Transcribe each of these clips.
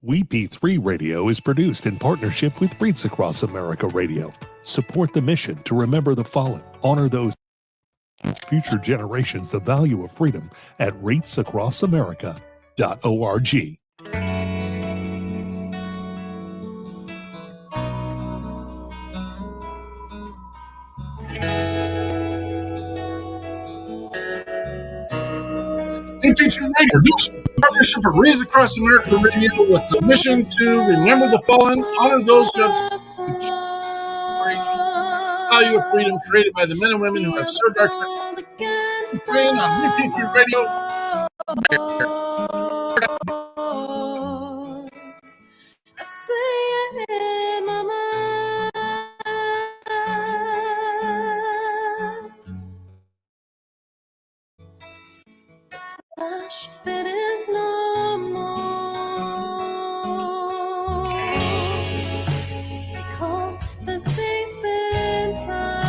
WeP3 Radio is produced in partnership with Reads Across America Radio. Support the mission to remember the fallen, honor those future generations the value of freedom at readsacrossamerica.org. Patriot Radio, news partnership of Reads Across America Radio with the mission to remember the fallen, honor those who have value of freedom created by the men and women who have served our country. Playing on Patriot Radio. That is no more. We call the space and time.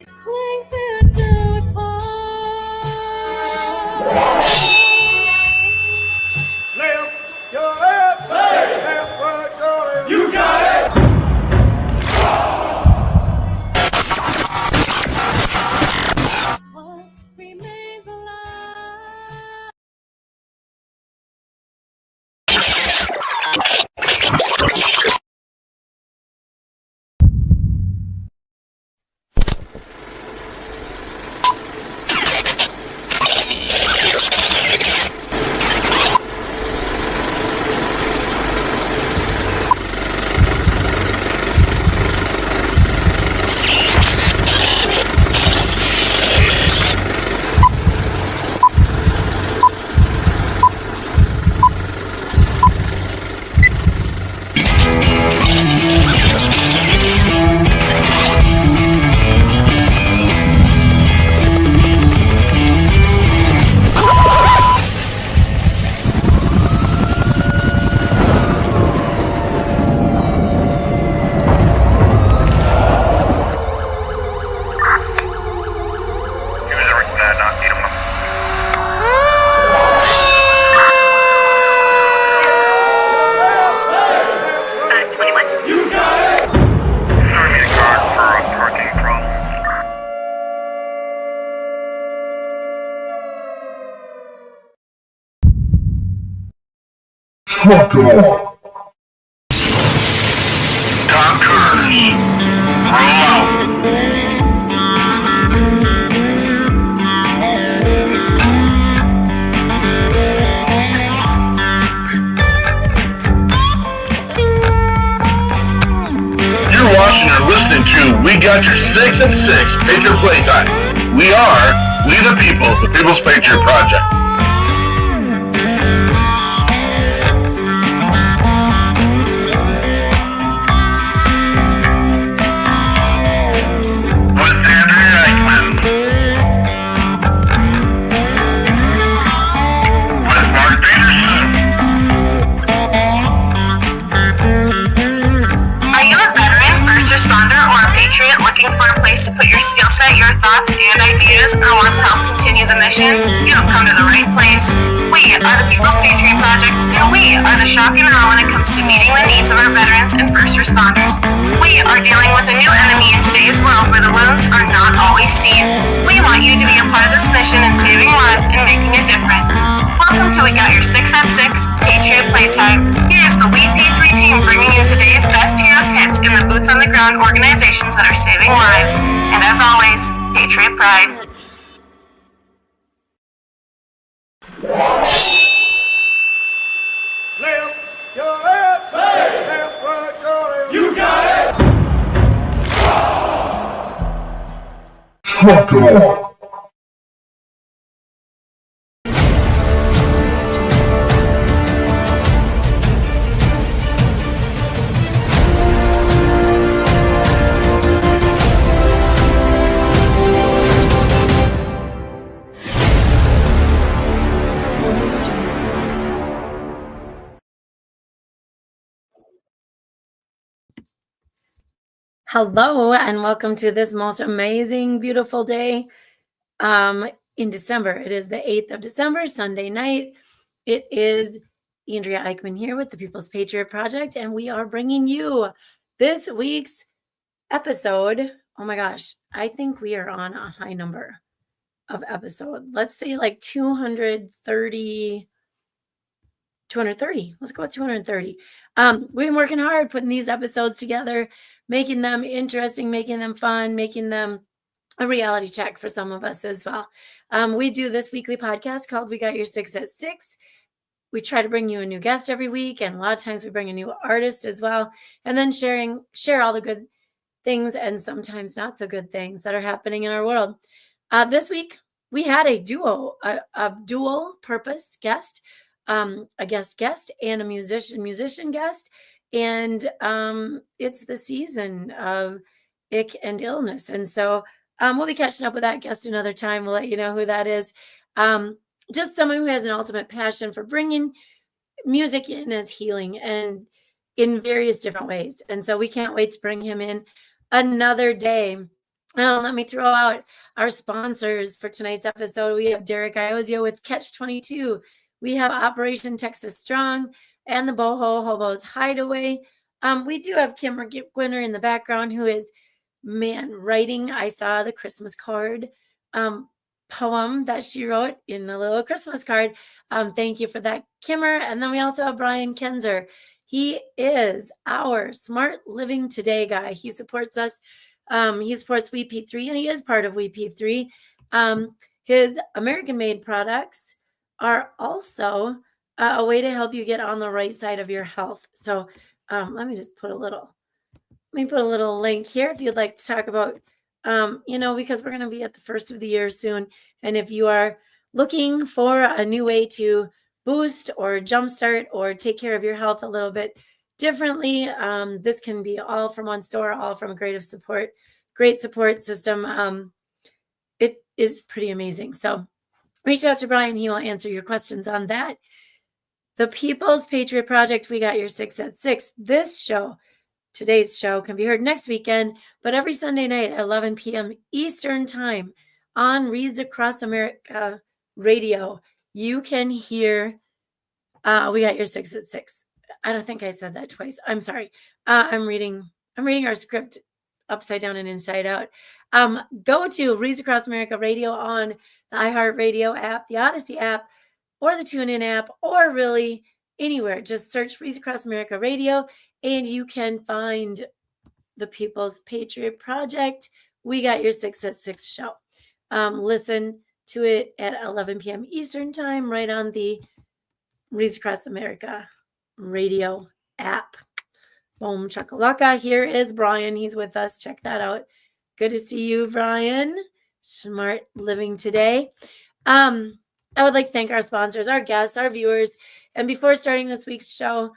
It clings here to its heart. Left your left, left right, your left. You got it. Trucker. Talkers, roll out. You're watching or listening to We Got Your 6 and 6 Patriot Playtime. We the people, the People's Patriot Project. Looking for a place to put your skill set, your thoughts, and ideas, or want to help continue the mission? You have come to the right place. We are the People's Patriot Project, and we are the shocking hour when it comes to meeting the needs of our veterans and first responders. We are dealing with a new enemy in today's world where the wounds are not always seen. We want you to be a part of this mission in saving lives and making a difference. Welcome to We Got Your 6 at 6 Patriot Playtime. Here's the WeP3 team bringing you today's best heroes hits in the boots on the ground organizations that are saving lives. And as always, Patriot Pride. Left your left, left right, your left. You got it. Trucker. Hello and welcome to this most amazing, beautiful day. in December. It is the 8th of December, Sunday night. It is Andrea Eichmann here with the People's Patriot Project, and we are bringing you this week's episode. Oh my gosh, I think we are on a high number of episodes. Let's say like 230. Let's go with 230. We've been working hard putting these episodes together, making them interesting, making them fun, making them a reality check for some of us as well. We do this weekly podcast called We Got Your 6 at 6. We try to bring you a new guest every week, and a lot of times we bring a new artist as well, and then share all the good things and sometimes not so good things that are happening in our world. This week we had a dual purpose guest, a guest and a musician guest, and it's the season of ick and illness, and so we'll be catching up with that guest another time. We'll let you know who that is. Just someone who has an ultimate passion for bringing music in as healing and in various different ways. And so we can't wait to bring him in another day. Let me throw out our sponsors for tonight's episode. We have Derek Iozio with Catch 22. We have Operation Texas Strong and the Boho Hobos Hideaway. We do have Kim Gwinner in the background, who is writing. I saw the Christmas card poem that she wrote in a little Christmas card. Thank you for that, Kimmer. And then we also have Brian Kenzer. He is our Smart Living Today guy. He supports us. He supports WeP3, and he is part of WeP3. His American-made products are also a way to help you get on the right side of your health. So let me put a little link here if you'd like to talk about, because we're going to be at the first of the year soon. And if you are looking for a new way to boost or jumpstart or take care of your health a little bit differently, this can be all from one store, all from a great support system. It is pretty amazing. So reach out to Brian. He will answer your questions on that. The People's Patriot Project, We Got Your 6 at 6. Today's show can be heard next weekend, but every Sunday night at 11 p.m. Eastern Time on Reads Across America Radio, you can hear We Got Your 6 at 6. I don't think I said that twice. I'm sorry. I'm reading our script upside down and inside out. Go to Reads Across America Radio on the iHeartRadio app, the Odyssey app, or the TuneIn app, or really anywhere. Just search Reads Across America Radio, and you can find the People's Patriot Project. We Got Your 6 at 6 show. Listen to it at 11 p.m. Eastern Time, right on the Reads Across America Radio app. Boom, chakalaka. Here is Brian. He's with us. Check that out. Good to see you, Brian. Smart Living Today. I would like to thank our sponsors, our guests, our viewers. And before starting this week's show,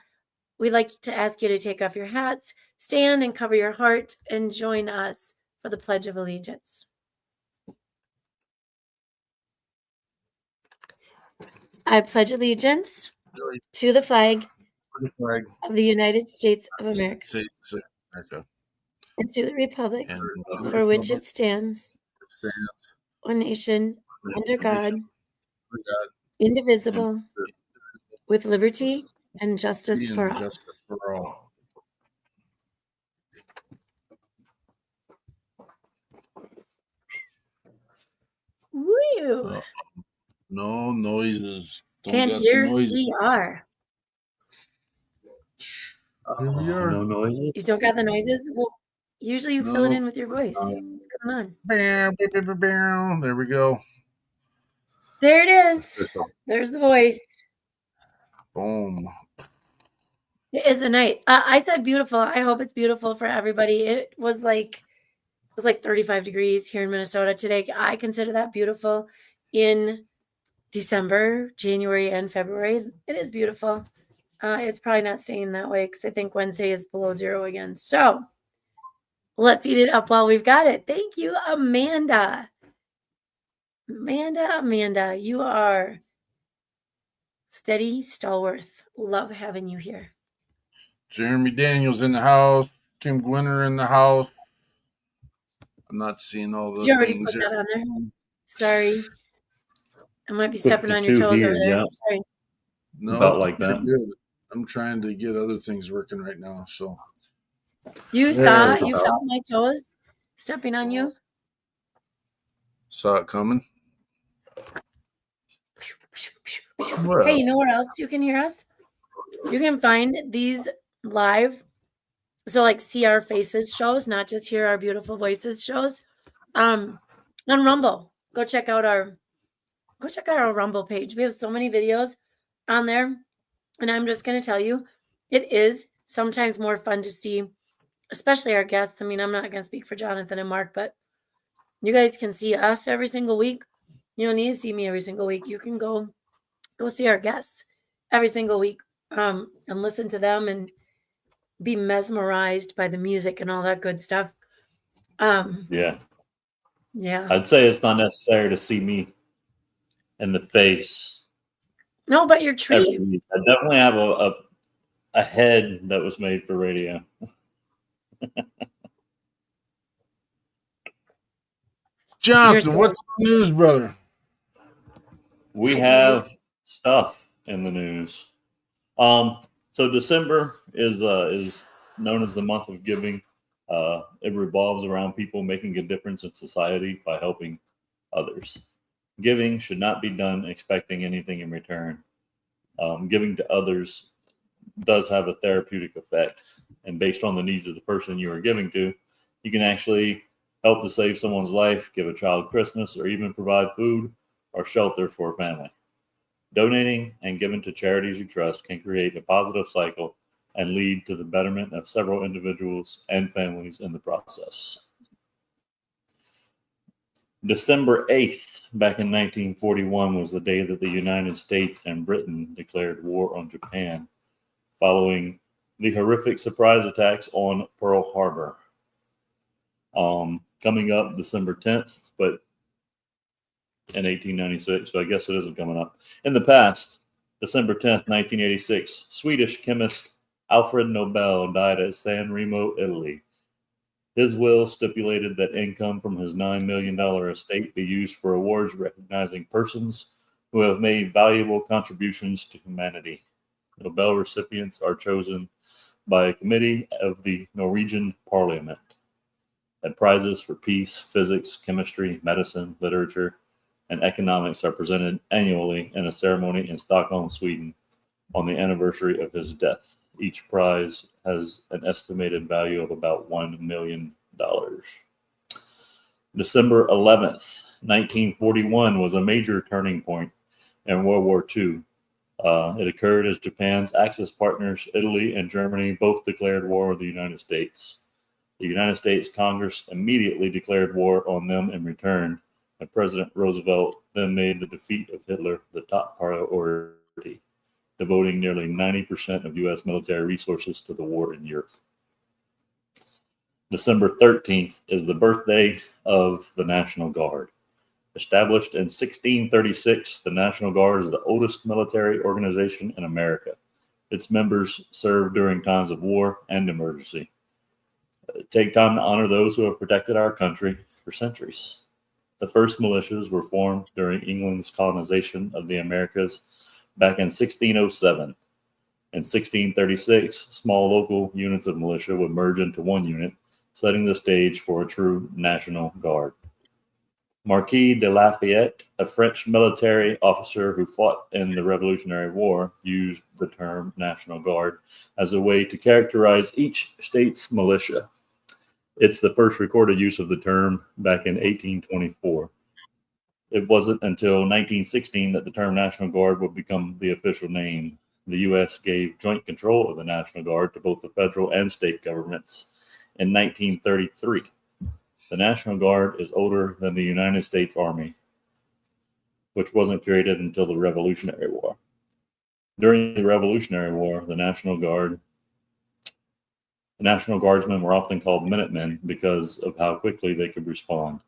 we'd like to ask you to take off your hats, stand and cover your heart, and join us for the Pledge of Allegiance. I pledge allegiance to the flag of the United States of America and to the republic for which it stands, one nation, under God, indivisible, with liberty and justice for all. Woo! No noises. And here we are. Here we are. No noises. You don't got the noises? Well, usually you fill it in with your voice. What's going on? There we go. There it is. There's the voice. Boom. It is a night. I said beautiful. I hope it's beautiful for everybody. It was like 35 degrees here in Minnesota today. I consider that beautiful in December, January, and February. It is beautiful. It's probably not staying that way because I think Wednesday is below zero again. So let's eat it up while we've got it. Thank you, Amanda. Amanda, you are steady, stalwart. Love having you here. Jeremy Daniels in the house. Kim Gwinner in the house. I'm not seeing all those Did you already things put here. that on there? Sorry. I might be stepping on your 52 toes over here, there. yeah. Sorry. No, About like you're that. good. I'm trying to get other things working right now. So You There's felt my toes stepping on you? saw it coming. Hey, you know where else you can hear us? You can find these live. So like see our faces shows, not just hear our beautiful voices shows. On Rumble. Go check out our Rumble page. We have so many videos on there. And I'm just going to tell you, it is sometimes more fun to see, especially our guests. I mean, I'm not going to speak for Jonathan and Mark, but you guys can see us every single week. You don't need to see me every single week. You can go see our guests every single week and listen to them and be mesmerized by the music and all that good stuff. Yeah. Yeah. I'd say it's not necessary to see me in the face. No, but your tree. I definitely have a head that was made for radio. Jonathan, what's the news, brother? We have stuff in the news. So December is known as the month of giving. It revolves around people making a difference in society by helping others. Giving should not be done expecting anything in return. Giving to others does have a therapeutic effect, and based on the needs of the person you are giving to, you can actually help to save someone's life, give a child Christmas, or even provide food or shelter for a family. Donating and giving to charities you trust can create a positive cycle and lead to the betterment of several individuals and families in the process. December 8th, back in 1941, was the day that the United States and Britain declared war on Japan, following the horrific surprise attacks on Pearl Harbor. Coming up December 10th, but in 1896, so I guess it isn't coming up. In the past, December 10th, 1986, Swedish chemist Alfred Nobel died at San Remo, Italy. His will stipulated that income from his $9 million estate be used for awards recognizing persons who have made valuable contributions to humanity. Nobel recipients are chosen by a committee of the Norwegian Parliament. And prizes for peace, physics, chemistry, medicine, literature, and economics are presented annually in a ceremony in Stockholm, Sweden, on the anniversary of his death. Each prize has an estimated value of about $1 million. December 11th, 1941 was a major turning point in World War II. It occurred as Japan's Axis partners, Italy and Germany, both declared war on the United States. The United States Congress immediately declared war on them in return, and President Roosevelt then made the defeat of Hitler the top priority, devoting nearly 90% of U.S. military resources to the war in Europe. December 13th is the birthday of the National Guard. Established in 1636, the National Guard is the oldest military organization in America. Its members serve during times of war and emergency. Take time to honor those who have protected our country for centuries. The first militias were formed during England's colonization of the Americas back in 1607. In 1636, small local units of militia would merge into one unit, setting the stage for a true National Guard. Marquis de Lafayette, a French military officer who fought in the Revolutionary War, used the term National Guard as a way to characterize each state's militia. It's the first recorded use of the term back in 1824. It wasn't until 1916 that the term National Guard would become the official name. The U.S. gave joint control of the National Guard to both the federal and state governments in 1933. The National Guard is older than the United States Army, which wasn't created until the Revolutionary War. During the Revolutionary War, the National Guardsmen were often called Minutemen because of how quickly they could respond.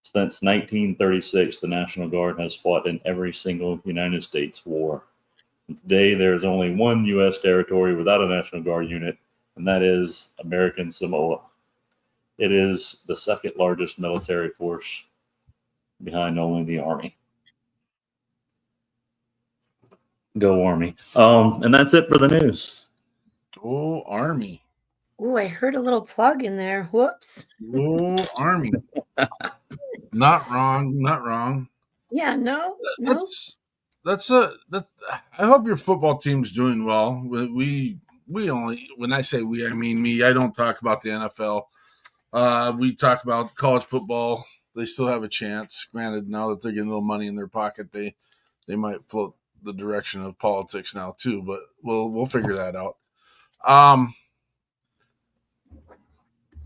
Since 1936, the National Guard has fought in every single United States war. And today, there is only one U.S. territory without a National Guard unit, and that is American Samoa. It is the second largest military force behind only the Army. Go Army. And that's it for the news. Go Army. Ooh, I heard a little plug in there. Whoops. Go Army. Not wrong. Not wrong. Yeah, no. No. I hope your football team's doing well. We only, when I say we, I mean me. I don't talk about the NFL. We talk about college football. They still have a chance. Granted, now that they're getting a little money in their pocket, they might float the direction of politics now too. But we'll figure that out.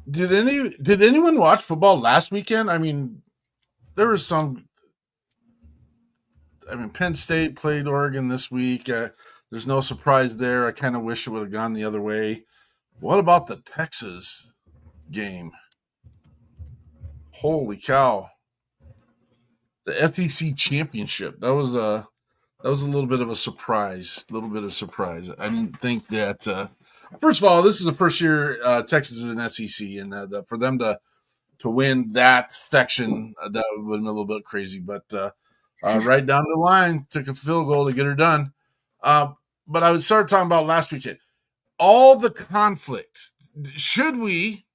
Did anyone watch football last weekend? I mean, there was some. I mean, Penn State played Oregon this week. There's no surprise there. I kind of wish it would have gone the other way. What about the Texas game? Holy cow! The FTC championship. That was a little bit of a surprise. I didn't think that. First of all, this is the first year Texas is an SEC, and for them to win that section, that would have been a little bit crazy. But right down the line, took a field goal to get her done. But I would start talking about last weekend. All the conflict. Should we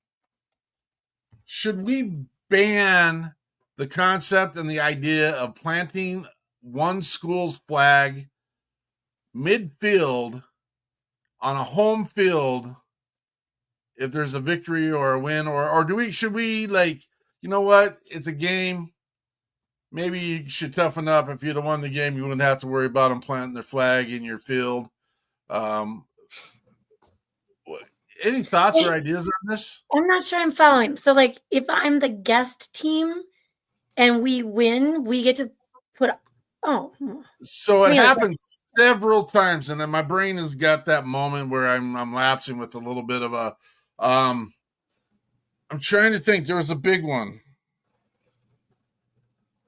ban the concept and the idea of planting one school's flag midfield on a home field if there's a victory or a win, or should we, like, you know what? It's a game. Maybe you should toughen up. If you'd have won the game, you wouldn't have to worry about them planting their flag in your field. Any thoughts or ideas on this? I'm not sure I'm following. So, like, if I'm the guest team and we win, we get to put. Oh. So it happens several times, and then my brain has got that moment where I'm lapsing with a little bit of a. I'm trying to think. There was a big one.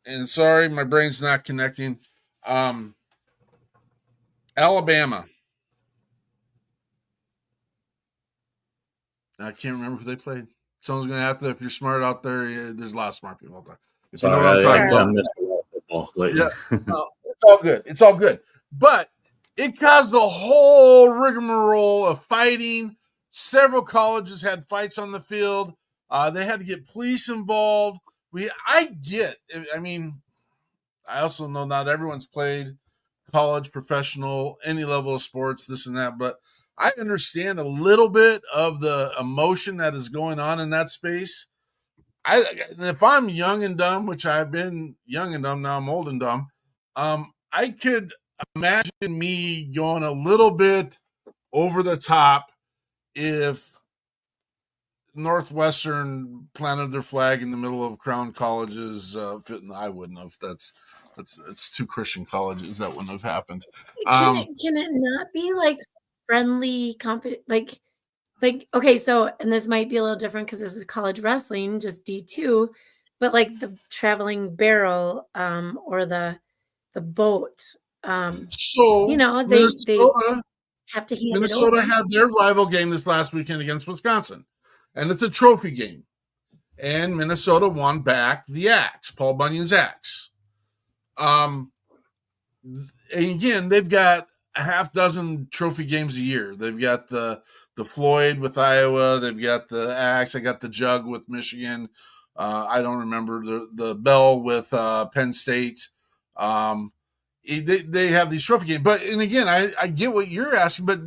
And sorry, my brain's not connecting. Alabama. I can't remember who they played. Someone's going to have to, if you're smart out there, there's a lot of smart people out there. If you know what I'm talking about. Yeah, it's all good. It's all good. But it caused a whole rigmarole of fighting. Several colleges had fights on the field. They had to get police involved. I also know not everyone's played college, professional, any level of sports, this and that, but I understand a little bit of the emotion that is going on in that space. If I'm young and dumb, which I've been young and dumb, now I'm old and dumb, I could imagine me going a little bit over the top if Northwestern planted their flag in the middle of Crown College's I wouldn't have. It's two Christian colleges. That wouldn't have happened. Can it not be like friendly like okay, so, and this might be a little different because this is college wrestling, just D2, but like the traveling barrel or the boat. So, you know, they have to hand Minnesota it over. had their rival game this last weekend against Wisconsin, and it's a trophy game. And Minnesota won back the axe, Paul Bunyan's axe. And again, they've got a half dozen trophy games a year. They've got the Floyd with Iowa. They've got the axe. I got the jug with Michigan. I don't remember the bell with Penn State. They have these trophy games. But, and again, I get what you're asking, but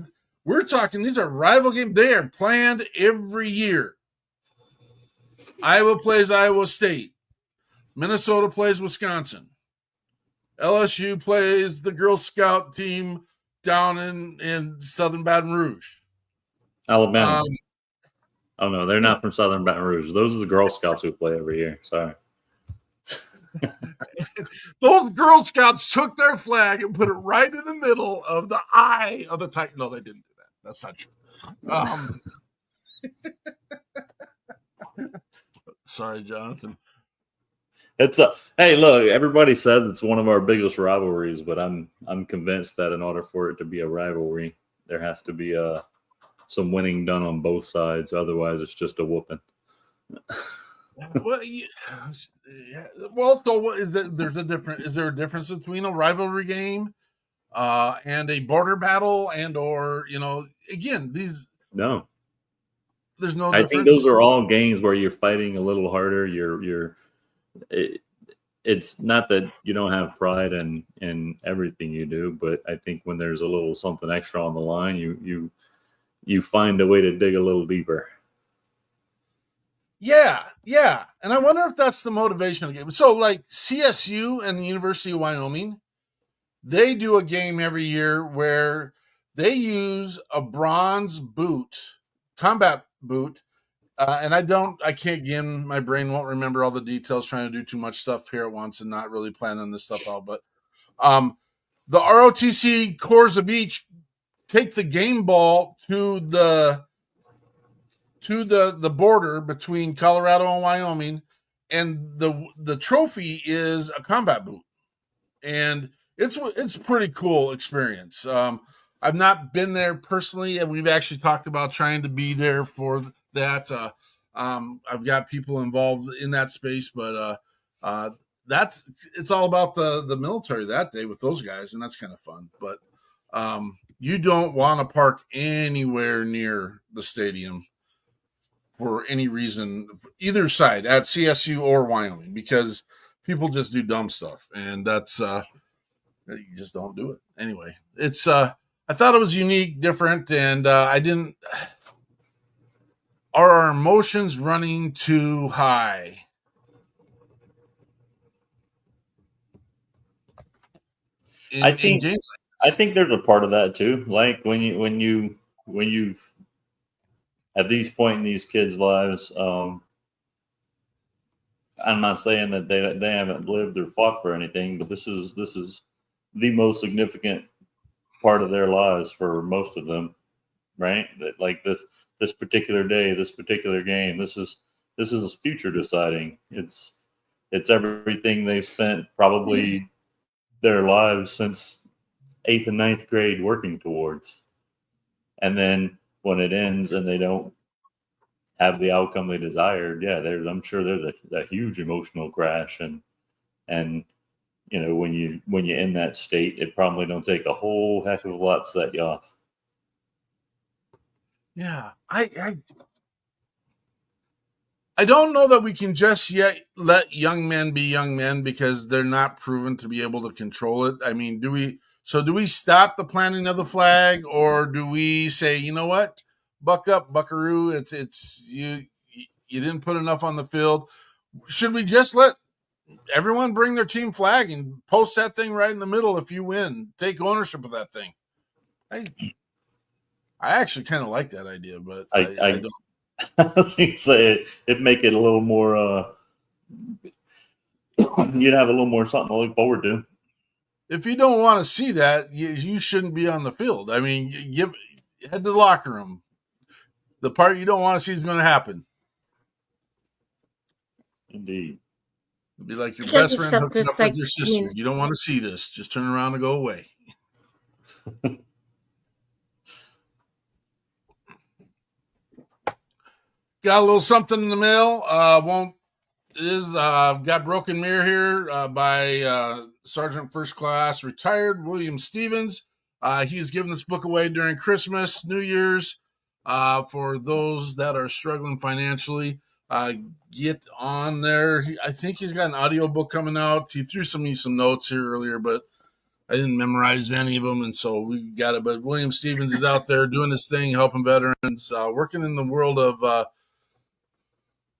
we're talking, these are rival games. They are planned every year. Iowa plays Iowa State. Minnesota plays Wisconsin. LSU plays the Girl Scout team down in Southern Baton Rouge. Alabama. Oh, no, they're not from Southern Baton Rouge. Those are the Girl Scouts who play every year. Sorry. Those Girl Scouts took their flag and put it right in the middle of the eye of the Titan. No, they didn't do that. That's not true. Sorry, Jonathan. Hey, look, everybody says it's one of our biggest rivalries, but I'm convinced that in order for it to be a rivalry, there has to be some winning done on both sides. Otherwise, it's just a whooping. Well, so what is that? Is there a difference between a rivalry game and a border battle, and or again, No, there's no I think those difference. are all games where you're fighting a little harder. It's not that you don't have pride in everything you do, but I think when there's a little something extra on the line, you find a way to dig a little deeper. Yeah, and I wonder if that's the motivation of the game. So, like CSU and the University of Wyoming, they do a game every year where they use a bronze boot, combat boot, and I can't, again, my brain won't remember all the details, trying to do too much stuff here at once and not really planning this stuff out. But the ROTC cores of each take the game ball to the border between Colorado and Wyoming, and the trophy is a combat boot, and it's a pretty cool experience. I've not been there personally, and we've actually talked about trying to be there for that. I've got people involved in that space, but it's all about the military that day with those guys, and that's kind of fun. But you don't want to park anywhere near the stadium for any reason, either side, at CSU or Wyoming, because people just do dumb stuff, and that's you just don't do it. Anyway, it's I thought it was unique, different, and I didn't. Are our emotions running too high? I think there's a part of that too. Like when you've at these point in these kids' lives, I'm not saying that they haven't lived or fought for anything, but this is the most significant part of their lives for most of them, right? Like this particular day, this particular game, this is future deciding. It's everything they've spent probably their lives since 8th and 9th grade working towards. And then when it ends and they don't have the outcome they desired, I'm sure there's a huge emotional crash, and when you're in that state, it probably don't take a whole heck of a lot to set you off. Yeah, I don't know that we can just yet let young men be young men, because they're not proven to be able to control it. I mean, do we stop the planting of the flag, or do we say, you know what, buck up, buckaroo? It's you didn't put enough on the field. Should we just let everyone bring their team flag and post that thing right in the middle? If you win, take ownership of that thing. I actually kind of like that idea, but I don't. I was going to say it'd make it a little more. You'd have a little more something to look forward to. If you don't want to see that, you shouldn't be on the field. I mean, head to the locker room. The part you don't want to see is going to happen. Indeed. It'd be like your best friend hooking up with your sister. You don't want to see this. Just turn around and go away. Got a little something in the mail. Got Broken Mirror here by Sergeant First Class retired William Stevens. He has given this book away during Christmas, New Year's, for those that are struggling financially. Get on there. I think he's got an audio book coming out. He threw me some notes here earlier, but I didn't memorize any of them, and so we got it. But William Stevens is out there doing his thing, helping veterans, working in the world of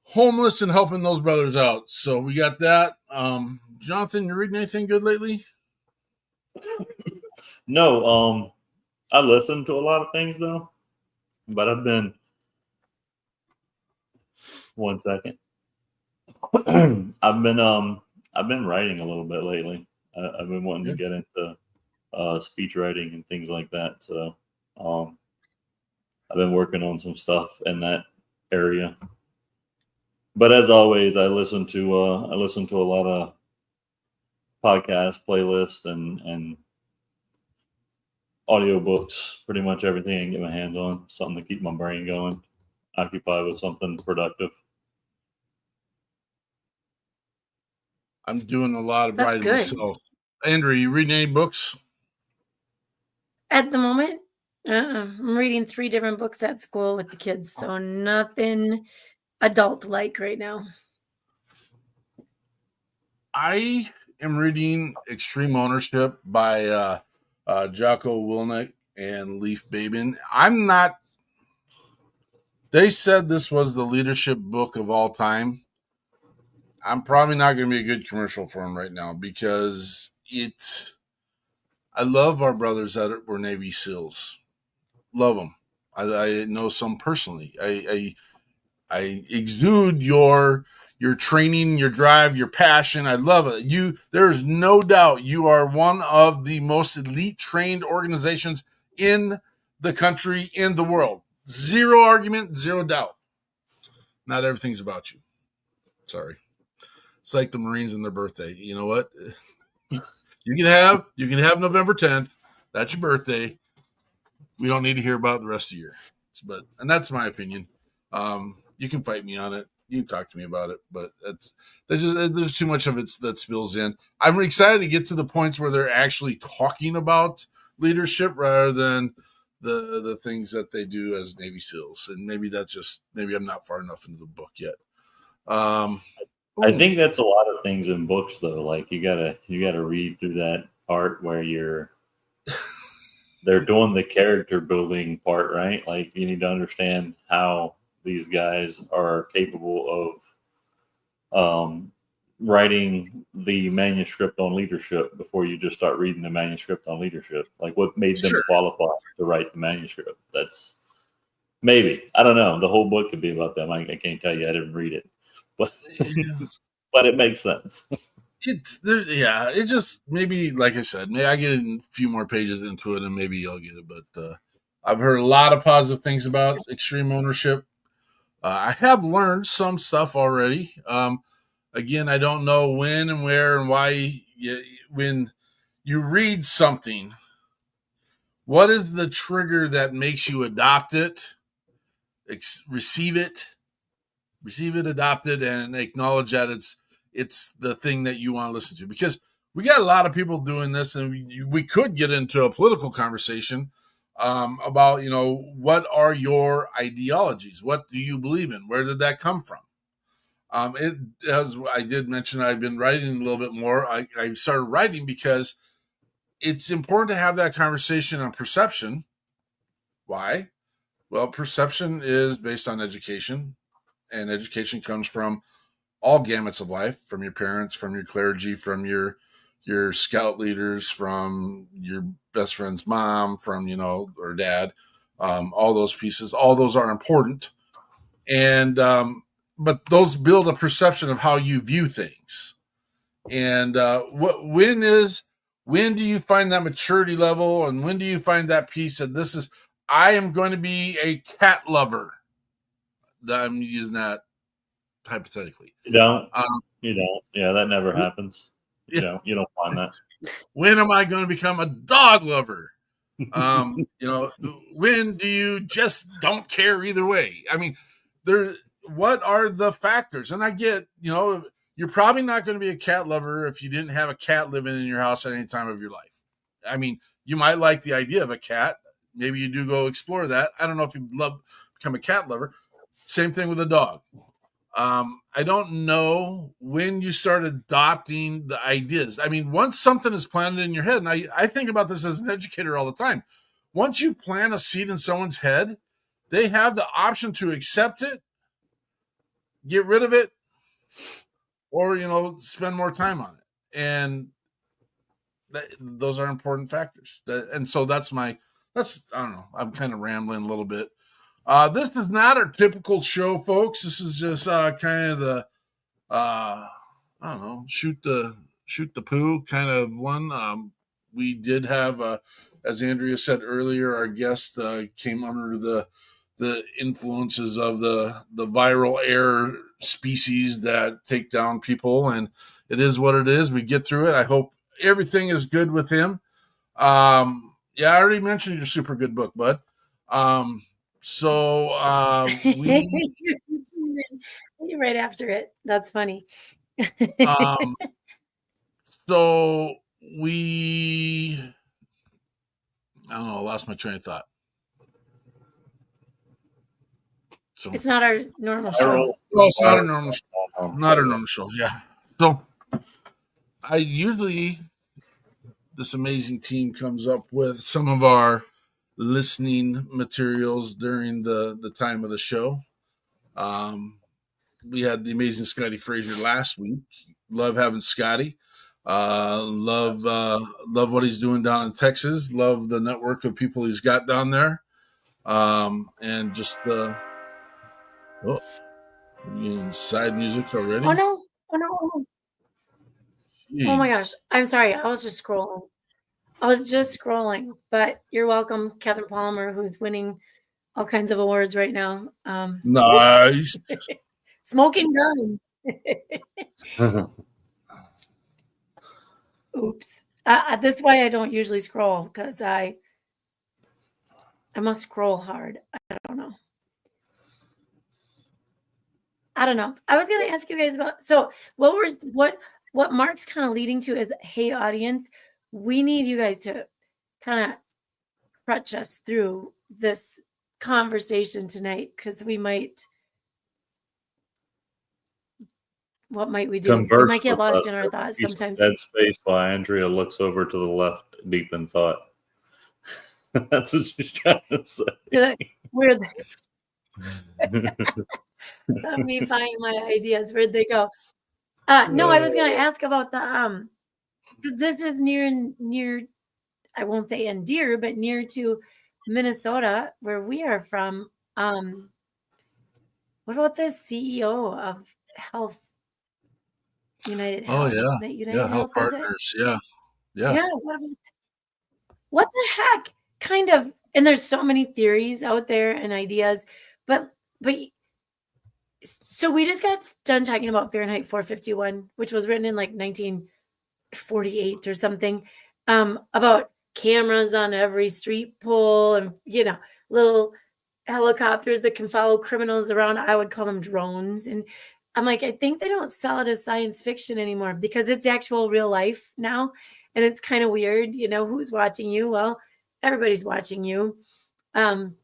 homeless and helping those brothers out. So we got that. Jonathan, you reading anything good lately? No. I listened to a lot of things though, but I've been. One second. I've been writing a little bit lately. I've been wanting to get into speech writing and things like that. So I've been working on some stuff in that area. But as always, I listen to a lot of podcast playlists and audiobooks, pretty much everything I can get my hands on, something to keep my brain going, occupied with something productive. I'm doing a lot of writing myself. Andrew, you reading any books? At the moment, I'm reading 3 different books at school with the kids, so nothing adult-like right now. I am reading Extreme Ownership by Jocko Willink and Leif Babin. They said this was the leadership book of all time. I'm probably not going to be a good commercial for them right now because I love our brothers that were Navy SEALs. Love them. I know some personally. I exude your training, your drive, your passion. I love it. There's no doubt you are one of the most elite trained organizations in the country, in the world. Zero argument, zero doubt. Not everything's about you. Sorry. It's like the Marines and their birthday. You know what? You can have November 10th. That's your birthday. We don't need to hear about the rest of the year. And that's my opinion. You can fight me on it. You can talk to me about it, but there's too much of it that spills in. I'm excited to get to the points where they're actually talking about leadership rather than the things that they do as Navy SEALs. And maybe I'm not far enough into the book yet. I think that's a lot of things in books, though. Like you gotta read through that part where they're doing the character building part, right? Like you need to understand how these guys are capable of writing the manuscript on leadership before you just start reading the manuscript on leadership. Like what made them qualify to write the manuscript? That's maybe, I don't know. The whole book could be about them. I can't tell you. I didn't read it, but but it makes sense. It just maybe, like I said, maybe I get a few more pages into it and maybe you'll get it. But I've heard a lot of positive things about Extreme Ownership. I have learned some stuff already. Again, I don't know when and where and why. When you read something, what is the trigger that makes you adopt it, receive it, adopt it, and acknowledge that it's the thing that you want to listen to? Because we got a lot of people doing this, and we could get into a political conversation about, what are your ideologies? What do you believe in? Where did that come from? As I did mention, I've been writing a little bit more. I started writing because it's important to have that conversation on perception. Why? Well, perception is based on education, and education comes from all gamuts of life, from your parents, from your clergy, from your scout leaders, from your best friend's mom, from, or dad, all those pieces, all those are important. And, but those build a perception of how you view things. And, when do you find that maturity level? And when do you find that piece that I am going to be a cat lover? I'm using that hypothetically. You don't. Yeah, that never happens. You don't find that. When am I going to become a dog lover? When do you just don't care either way? I mean, what are the factors? And I get, you're probably not going to be a cat lover if you didn't have a cat living in your house at any time of your life. I mean, you might like the idea of a cat. Maybe you do go explore that. I don't know if you'd become a cat lover. Same thing with a dog. I don't know when you start adopting the ideas. I mean, once something is planted in your head, and I think about this as an educator all the time. Once you plant a seed in someone's head, they have the option to accept it, get rid of it, or, spend more time on it. And those are important factors. And so I don't know. I'm kind of rambling a little bit. This is not our typical show, folks. This is just kind of the, I don't know, shoot the poo kind of one. We did have, as Andrea said earlier, our guest came under the influences of the viral air species that take down people, and it is what it is. We get through it. I hope everything is good with him. I already mentioned your super good book, bud. So right after it. That's funny. So we I don't know. I lost my train of thought. So It's not our normal show. well, it's not a normal show. Not a normal show. Yeah. So I usually this amazing team comes up with some of our listening materials during the time of the show. We had the amazing Scotty Frazier last week. Love having Scotty. Love what he's doing down in Texas. Love the network of people he's got down there. And just side music already. Oh no! Oh no! Jeez. Oh my gosh! I'm sorry. I was just scrolling. But you're welcome, Kevin Palmer, who's winning all kinds of awards right now. Nice. Smoking gun. Oops. This is why I don't usually scroll, because I must scroll hard. I don't know. I was going to ask you guys about, so what Mark's kind of leading to is, hey, audience, we need you guys to kind of crutch us through this conversation tonight, because what might we do? We might get lost in our thoughts sometimes. Dead space while Andrea looks over to the left, deep in thought. That's what she's trying to say. Let me find my ideas. Where'd they go? No, I was going to ask about the because this is near. I won't say near, but near to Minnesota, where we are from. What about the CEO of United Health? Oh yeah, United Health Partners. Yeah. What the heck? Kind of. And there's so many theories out there and ideas, but so we just got done talking about Fahrenheit 451, which was written in like 1948 or something, about cameras on every street pole and little helicopters that can follow criminals around. I would call them drones. And I'm like, I think they don't sell it as science fiction anymore, because it's actual real life now. And it's kind of weird, who's watching you? Well, everybody's watching you. And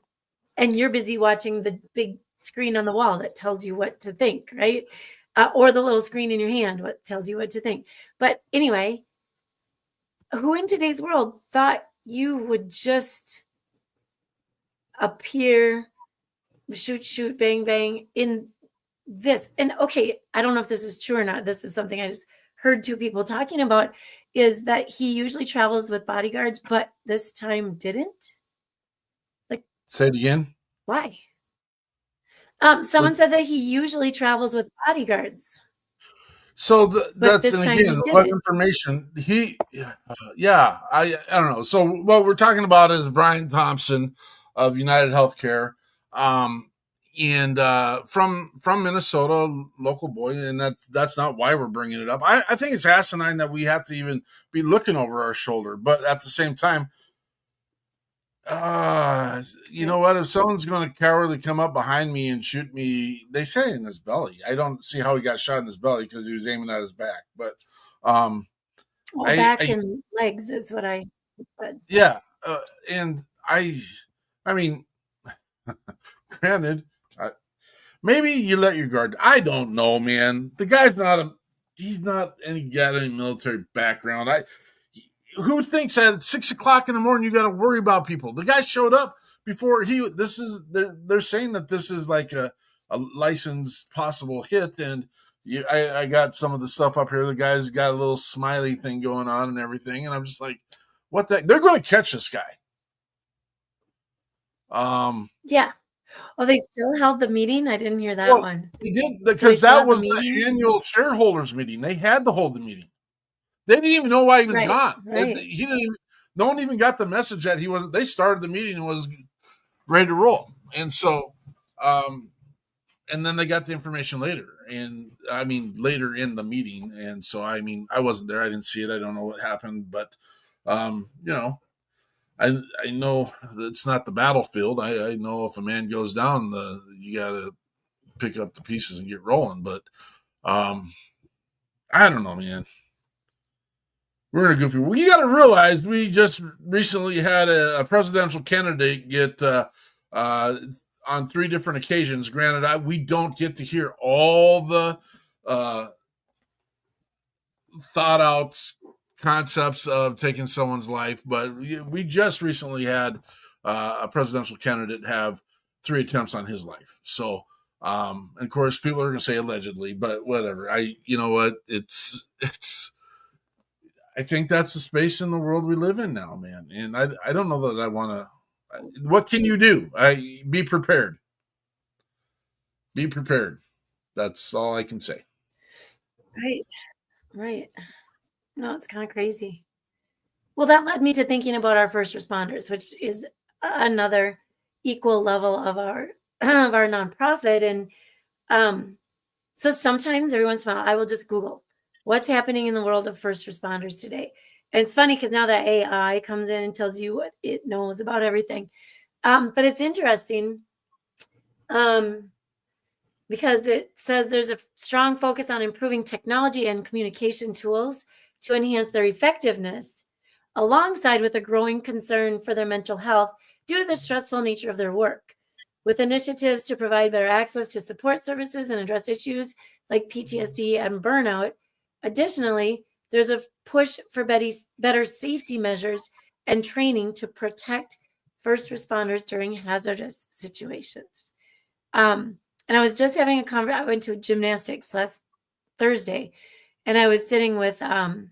you're busy watching the big screen on the wall that tells you what to think, right? Or the little screen in your hand, what tells you what to think. But anyway, who in today's world thought you would just appear, shoot, bang, bang in this? And okay, I don't know if this is true or not. This is something I just heard two people talking about, is that he usually travels with bodyguards, but this time didn't. Like, say it again. Why? Someone said that he usually travels with bodyguards. So that's, and again, what information I don't know. So what we're talking about is Brian Thompson of United Healthcare, and from Minnesota, local boy, and that's not why we're bringing it up. I think it's asinine that we have to even be looking over our shoulder, but at the same time, you know what? If someone's going to cowardly come up behind me and shoot me, they say in his belly. I don't see how he got shot in his belly, because he was aiming at his back. But back and legs is what I said. Yeah, and I mean, granted, maybe you let your guard. I don't know, man. The guy's he's not got any military background. Who thinks at 6 o'clock in the morning you got to worry about people? The guy showed up before they're saying that this is like a licensed possible hit, and I got some of the stuff up here. The guy's got a little smiley thing going on and everything, and I'm just like, what the? They're going to catch this guy. Yeah. Oh, they still held the meeting? I didn't hear that one. They did, because that was the annual shareholders meeting. They had to hold the meeting. They didn't even know why he was gone. Right. He didn't. No one even got the message that he wasn't. They started the meeting and was ready to roll, and so, and then they got the information later, and I mean later in the meeting, and so I mean I wasn't there. I didn't see it. I don't know what happened, but I know it's not the battlefield. I know if a man goes down, you got to pick up the pieces and get rolling. But I don't know, man. We're in a goofy. Well, you got to realize we just recently had a presidential candidate get on 3 different occasions. Granted, we don't get to hear all the thought out concepts of taking someone's life, but we just recently had a presidential candidate have 3 attempts on his life. So, of course, people are going to say allegedly, but whatever. You know what? It's. I think that's the space in the world we live in now, man. And I don't know that I want to. What can you do? Be prepared. Be prepared. That's all I can say. Right. No, it's kind of crazy. Well, that led me to thinking about our first responders, which is another equal level of our nonprofit. And so sometimes, every once in a while, I will just Google what's happening in the world of first responders today. And it's funny because now that AI comes in and tells you what it knows about everything. But it's interesting because it says there's a strong focus on improving technology and communication tools to enhance their effectiveness, alongside with a growing concern for their mental health due to the stressful nature of their work, with initiatives to provide better access to support services and address issues like PTSD and burnout. Additionally, there's a push for better safety measures and training to protect first responders during hazardous situations. And I was just having a conversation. I went to gymnastics last Thursday, and I was sitting with a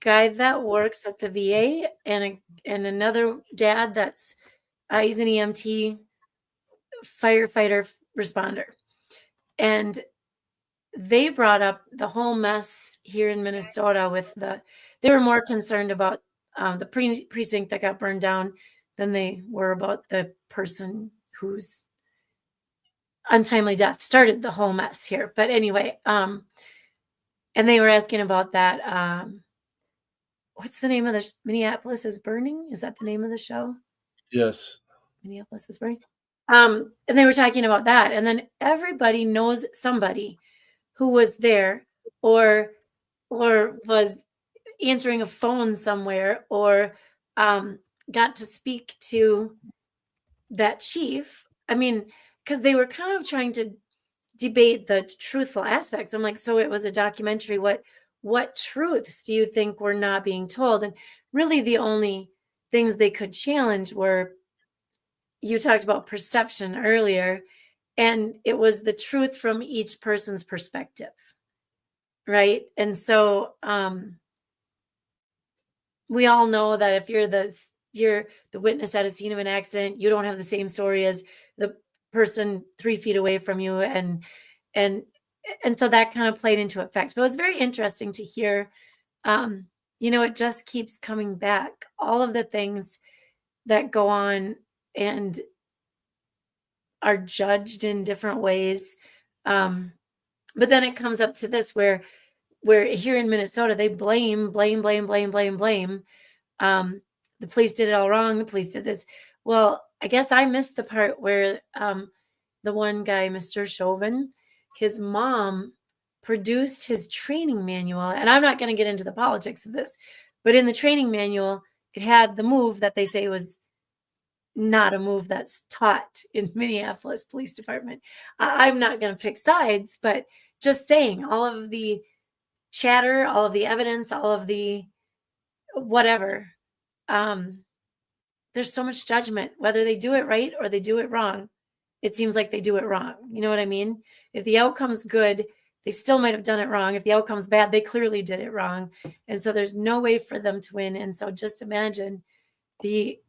guy that works at the VA and another dad that's he's an EMT firefighter responder. And they brought up the whole mess here in Minnesota with they were more concerned about the precinct that got burned down than they were about the person whose untimely death started the whole mess here. But anyway, and they were asking about that. What's the name of the Minneapolis is Burning? Is that the name of the show? Yes. Minneapolis is Burning. And they were talking about that. And then everybody knows somebody who was there or was answering a phone somewhere or got to speak to that chief. I mean, because they were kind of trying to debate the truthful aspects. I'm like, so it was a documentary. What truths do you think were not being told? And really the only things they could challenge were, you talked about perception earlier, and it was the truth from each person's perspective. Right. And so we all know that if you're the witness at a scene of an accident, you don't have the same story as the person 3 feet away from you. And so that kind of played into effect. But it was very interesting to hear, it just keeps coming back. All of the things that go on and are judged in different ways. But then it comes up to this where here in Minnesota, they blame. The police did it all wrong. The police did this. Well, I guess I missed the part where the one guy, Mr. Chauvin, his mom produced his training manual. And I'm not going to get into the politics of this, but in the training manual, it had the move that they say was not a move that's taught in Minneapolis Police Department. I'm not going to pick sides, but just saying all of the chatter, all of the evidence, all of the whatever. There's so much judgment, whether they do it right or they do it wrong. It seems like they do it wrong. You know what I mean? If the outcome's good, they still might have done it wrong. If the outcome's bad, they clearly did it wrong. And so there's no way for them to win. And so just imagine the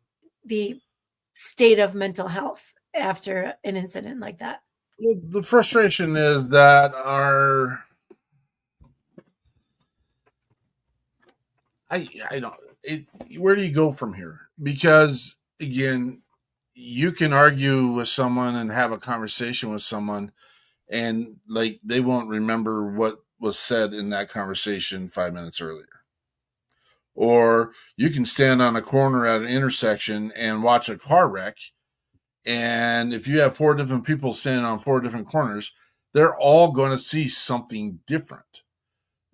state of mental health after an incident like that. Well, the frustration is that where do you go from here? Because again, you can argue with someone and have a conversation with someone and like they won't remember what was said in that conversation 5 minutes earlier. Or you can stand on a corner at an intersection and watch a car wreck. And if you have 4 different people standing on 4 different corners, they're all going to see something different.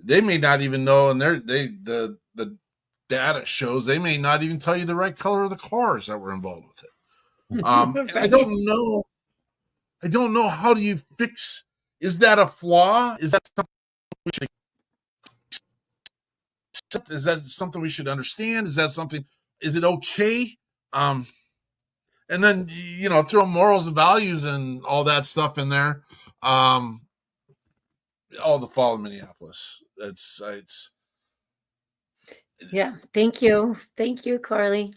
they may not even know, and the data shows they may not even tell you the right color of the cars that were involved with it. And I don't know how do you fix. Is that a flaw? Is that something we should understand? Is that something? Is it okay? And then throw morals and values and all that stuff in there. All the fall in Minneapolis. It's Yeah. Thank you, Carly.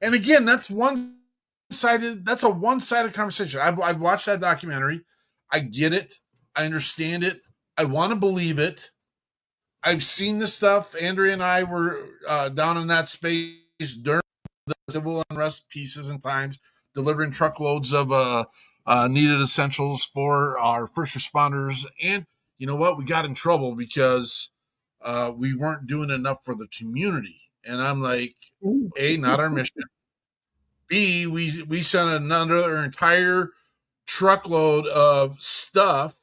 and again, that's one-sided. That's a one-sided conversation. I've watched that documentary. I get it. I understand it. I want to believe it. I've seen the stuff. Andrea and I were down in that space during the civil unrest pieces and times, delivering truckloads of needed essentials for our first responders. And you know what? We got in trouble because we weren't doing enough for the community. And I'm like, A, not our mission. B, we sent another entire truckload of stuff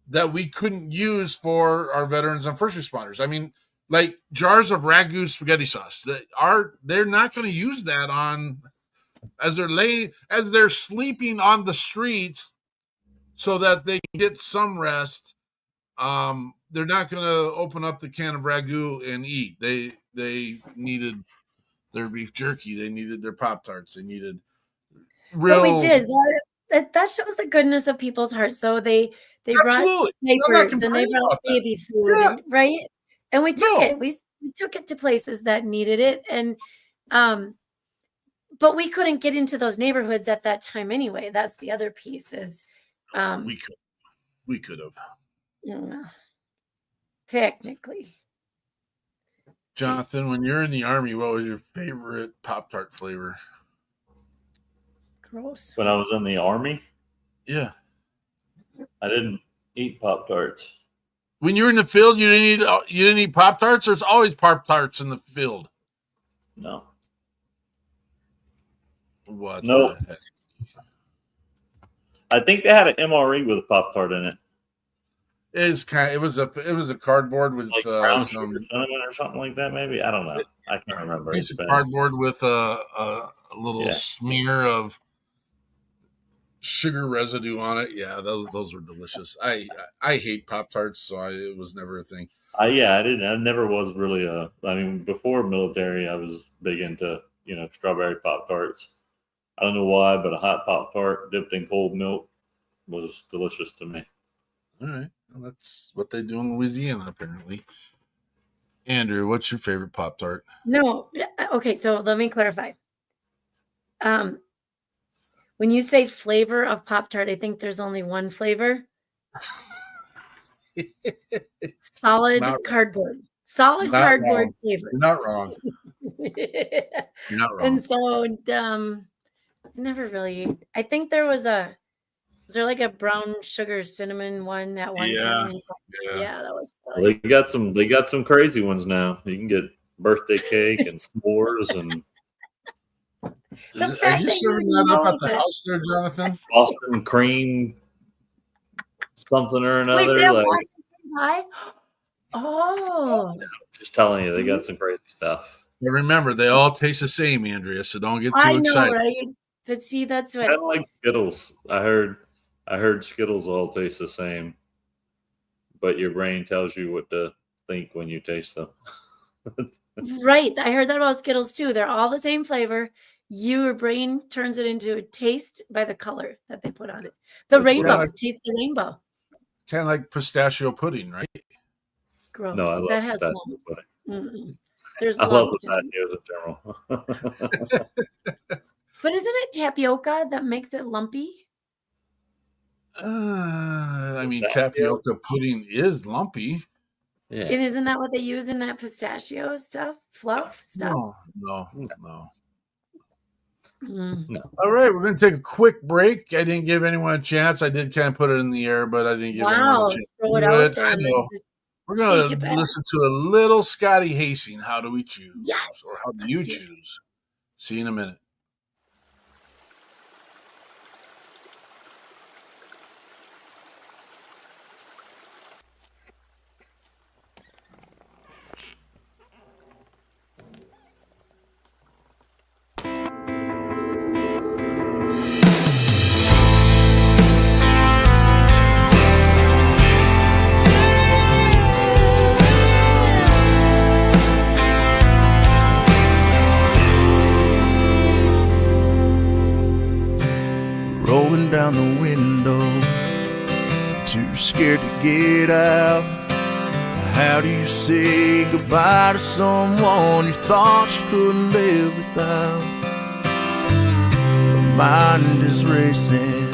that we couldn't use for our veterans and first responders. I mean, like jars of ragu spaghetti sauce they're not going to use that on as they're sleeping on the streets so that they can get some rest. They're not going to open up the can of ragu and eat. They needed their beef jerky. They needed their Pop-Tarts. They needed real. But we did. That shows the goodness of people's hearts, though. They brought diapers and they brought baby food, right? And we took it. We took it to places that needed it, and but we couldn't get into those neighborhoods at that time anyway. That's the other piece. Is we could have technically. Jonathan, when you're in the Army, what was your favorite Pop-Tart flavor? Gross. When I was in the Army, yeah, I didn't eat Pop-Tarts. When you were in the field, you didn't eat Pop-Tarts. There's always Pop-Tarts in the field. No. What? No. I think they had an MRE with a Pop-Tart in it. It was a cardboard with like brown sugar cinnamon or something like that. Maybe I don't know. I can't remember. Piece of cardboard with a little smear of sugar residue on it. Yeah, those were delicious. I hate Pop-Tarts, so it was never a thing. I never was really before military, I was big into strawberry Pop-Tarts. I don't know why, but a hot Pop-Tart dipped in cold milk was delicious to me. All right. Well, that's what they do in Louisiana, apparently. Andrew, what's your favorite Pop-Tart? No. Okay, so let me clarify. When you say flavor of Pop-Tart, I think there's only one flavor. Solid cardboard. Solid not cardboard wrong. flavor. You're not wrong. You're not wrong. And so never really. I think was there like a brown sugar cinnamon one at one time? Yeah, that was fun. Well, they got some crazy ones now. You can get birthday cake and s'mores and are you serving that up at the house there, Jonathan? Boston cream something or another. Wait, Boston cream pie? Oh. Just telling you, they got some crazy stuff. But remember, they all taste the same, Andrea, so don't get too excited. Right? But see, that's what I don't like Skittles. I heard Skittles all taste the same, but your brain tells you what to think when you taste them. Right. I heard that about Skittles too. They're all the same flavor. Your brain turns it into a taste by the color that they put on it. The rainbow. Taste the rainbow. Kind of like pistachio pudding, right? Gross. No, I love that has pistachio lumps. There's I love lumps pistachios in general. But isn't it tapioca that makes it lumpy? Tapioca pudding is lumpy. Yeah. And isn't that what they use in that pistachio stuff? Fluff stuff? No. No. All right, we're going to take a quick break. I didn't give anyone a chance. I did kind of put it in the air, but I didn't give anyone a chance. Throw it out there. I know. We're going to listen to a little Scotty Hasting. How do we choose? Yes. Or how do you choose? See you in a minute. rolling down the window, too scared to get out. How do you say goodbye to someone you thought you couldn't live without? My mind is racing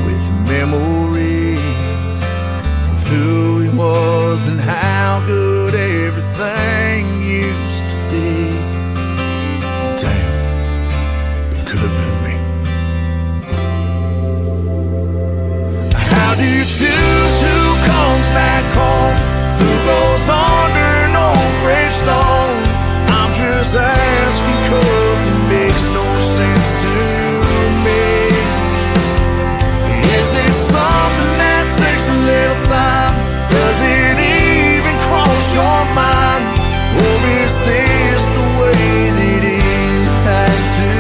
with memories of who he was and how good everything used to be. Damn, it could have been me. How do you choose who comes back home? Who goes under no gravestone? I'm just asking 'cause it makes no sense to me. Is it something that takes a little time? Does it even cross your mind? Or is this the way that it has to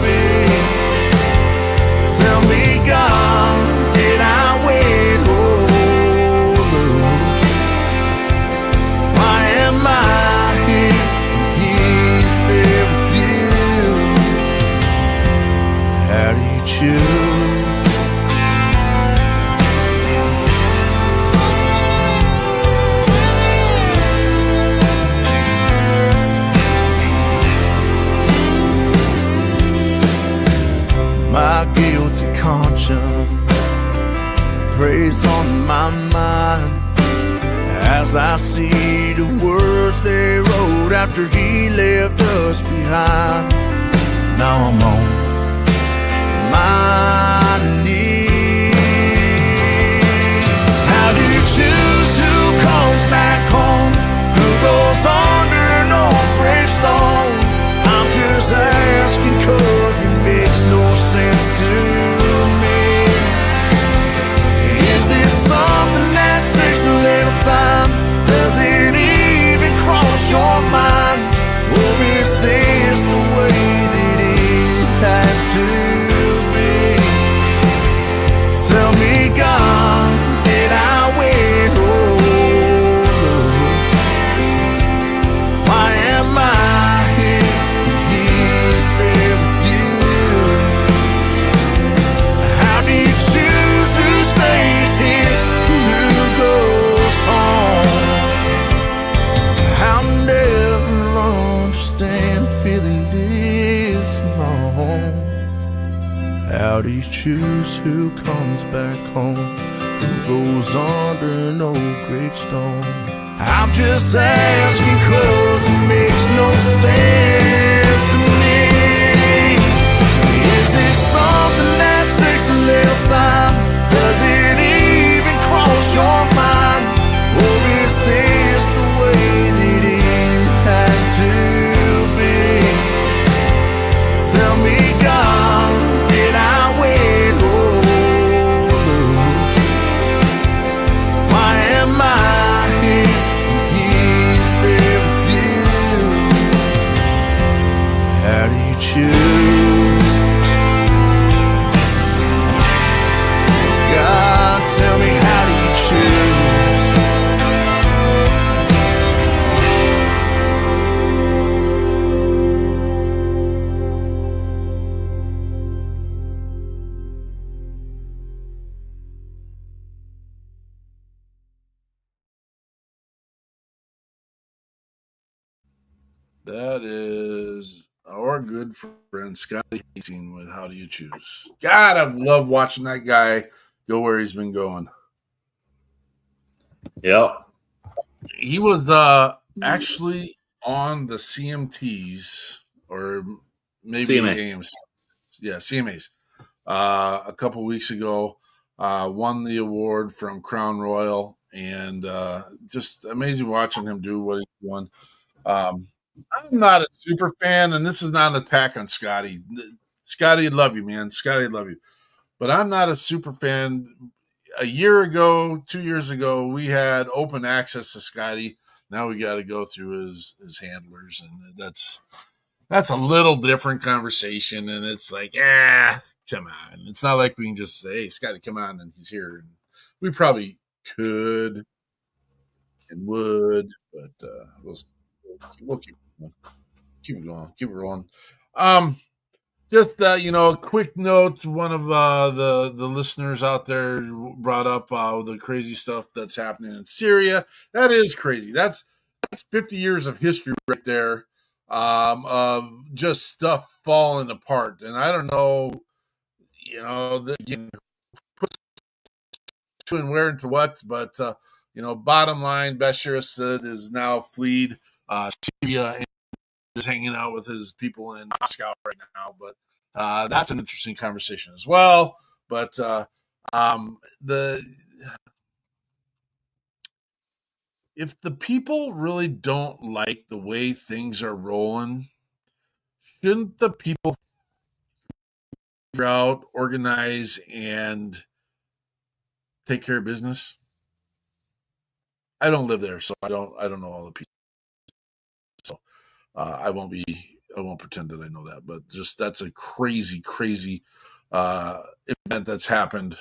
be? Tell me, God, did I wait? Why am I here? He's there with you. How do you choose? My guilty conscience preys on my mind as I see the words they wrote after he left us behind. Now I'm on my knees. How do you choose who comes back home? Who goes under no gravestone? I'm just asking 'cause it makes no sense to me. Is it something that takes a little time? Does it even cross your mind? Or is this the way that it has to be? Tell me, God, did I wait? Why am I here? He's there with you. How do you choose who stays here? Who goes home? I'll never understand feeling this alone. How do you choose who comes back home? Who goes under no gravestone? I'm just asking 'cause it makes no sense to me. Is it something that takes a little time? Does it even cross your mind? Or is this the way that it has to be? Tell me, God, did I wait? Why am I here? He's there with you. How do you choose? God, tell me, how do you choose? That is our good friend Scotty Hastings with How Do You Choose? God, I've loved watching that guy go where he's been going. Yep. He was actually on the CMTs or maybe CMA. AMC. Yeah, CMAs. A couple weeks ago, won the award from Crown Royal, and just amazing watching him do what he's doing. I'm not a super fan, and this is not an attack on Scotty. Scotty, I love you, man. Scotty, I love you. But I'm not a super fan. A year ago, 2 years ago, we had open access to Scotty. Now we got to go through his handlers, and that's a little different conversation. And it's like, come on. It's not like we can just say, hey, Scotty, come on, and he's here. And we probably could and would, but we'll keep it going. Keep it rolling. Just a quick note. One of the listeners out there brought up the crazy stuff that's happening in Syria. That is crazy. That's 50 years of history right there, of just stuff falling apart. And I don't know, put to and where into what, but bottom line, Bashar Assad is now fled Syria and is hanging out with his people in Moscow right now. But that's an interesting conversation as well. But if the people really don't like the way things are rolling, shouldn't the people figure out, organize, and take care of business? I don't live there, so I don't know all the people. So I won't pretend that I know that. But just that's a crazy event that's happened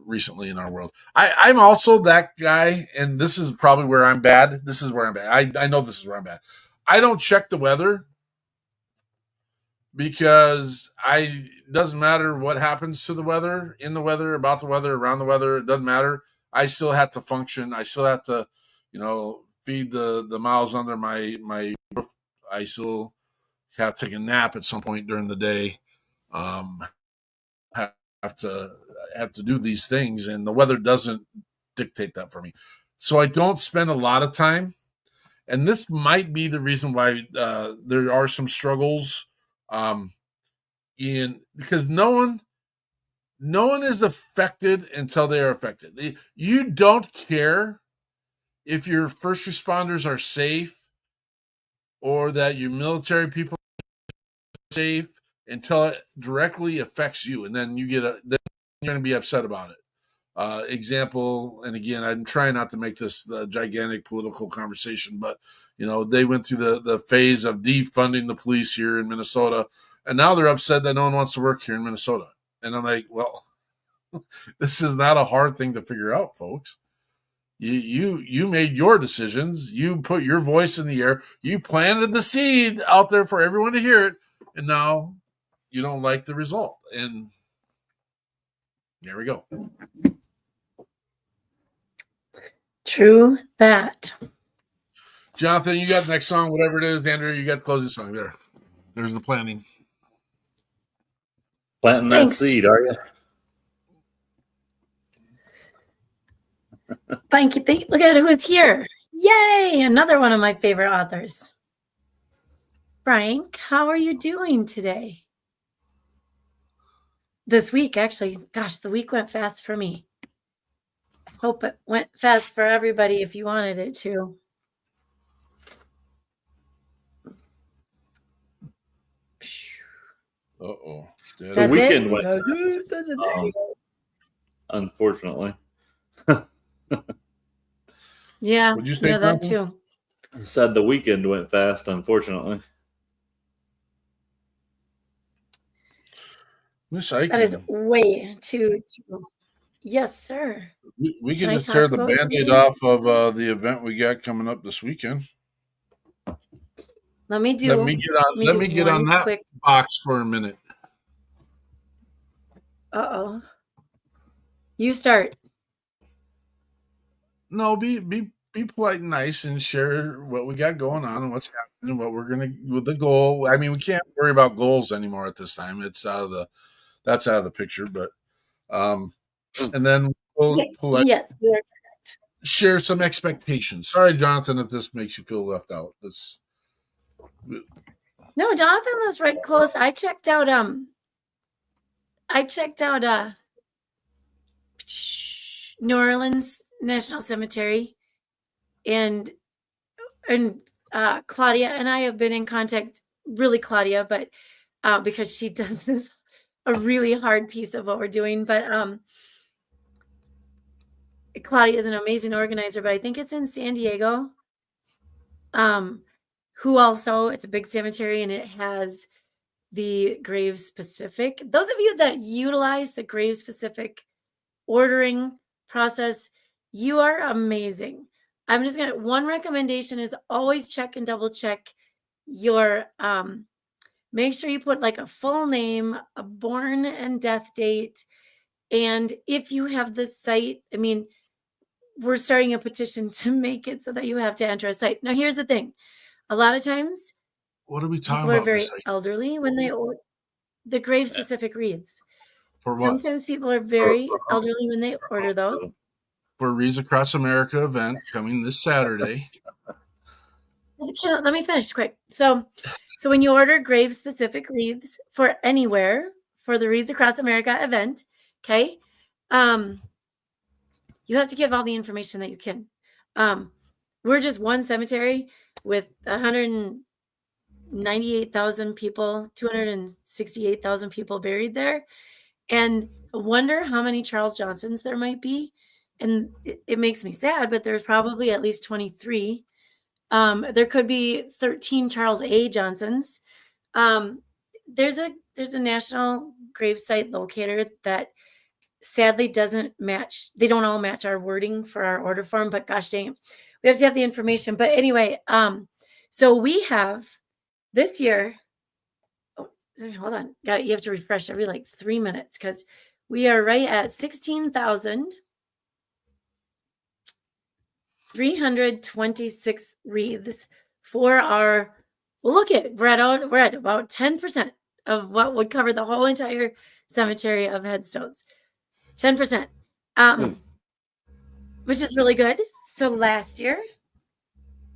recently in our world. I'm also that guy, and this is probably where I'm bad. This is where I'm bad. I know this is where I'm bad. I don't check the weather because it doesn't matter what happens to the weather, in the weather, about the weather, around the weather. It doesn't matter. I still have to function. I still have to, feed the mouths under my roof. I still have to take a nap at some point during the day. Have to do these things, and the weather doesn't dictate that for me. So I don't spend a lot of time, and this might be the reason why there are some struggles. Because no one is affected until they are affected. You don't care if your first responders are safe or that your military people are safe until it directly affects you, and then then you're going to be upset about it. Example, and again, I'm trying not to make this the gigantic political conversation, but they went through the phase of defunding the police here in Minnesota, and now they're upset that no one wants to work here in Minnesota. And I'm like, well, this is not a hard thing to figure out, folks. You made your decisions. You put your voice in the air. You planted the seed out there for everyone to hear it, and now you don't like the result. And there we go. True that. Jonathan, you got the next song, whatever it is. Andrew, you got the closing song there. There's the planting. Planting Thanks. that seed, are you? Thank you. Look at who's here. Yay! Another one of my favorite authors. Frank, how are you doing today? This week, actually, gosh, the week went fast for me. I hope it went fast for everybody if you wanted it to. Uh-oh. The weekend went That's it. Unfortunately. Yeah, Would you say that too. I said the weekend went fast, unfortunately. That is way too true. Yes, sir. We can Can I just tear talk the about Band-Aid something? off of the event we got coming up this weekend. Let me Let me get on that quick. box for a minute. Uh-oh. You start. No, be polite and nice and share what we got going on and what's happening, what we're gonna with the goal. I mean, we can't worry about goals anymore at this time. It's that's out of the picture. But and then we'll Yes, you're correct. share some expectations. Sorry, Jonathan, if this makes you feel left out. No, Jonathan lives right close. I checked out New Orleans National Cemetery, and Claudia and I have been in contact, really Claudia, but because she does a really hard piece of what we're doing. But Claudia is an amazing organizer, but I think it's in San Diego. It's a big cemetery, and it has the grave specific. Those of you that utilize the grave specific ordering process, you are amazing. I'm just one recommendation is always check and double check your make sure you put like a full name, a born and death date. And if you have the site, I mean, we're starting a petition to make it so that you have to enter a site. Now, here's the thing. A lot of times What are we talking people are about? very Miss Ice? elderly when they order the grave specific wreaths. For what? Sometimes people are very elderly when they order those. For Wreaths Across America event coming this Saturday. Let me finish quick. So when you order grave specific wreaths for anywhere for the Wreaths Across America event, okay, you have to give all the information that you can. We're just one cemetery with 198,000 people, 268,000 people buried there. And I wonder how many Charles Johnsons there might be. And it makes me sad, but there's probably at least 23. There could be 13 Charles A. Johnsons. There's a national gravesite locator that sadly doesn't match. They don't all match our wording for our order form, but gosh dang it, we have to have the information. But anyway, so we have this year. Oh, hold on, you have to refresh every like 3 minutes because we are right at 16,326 wreaths for our. Well, look at we're at about 10% of what would cover the whole entire cemetery of headstones. 10%, which is really good. So last year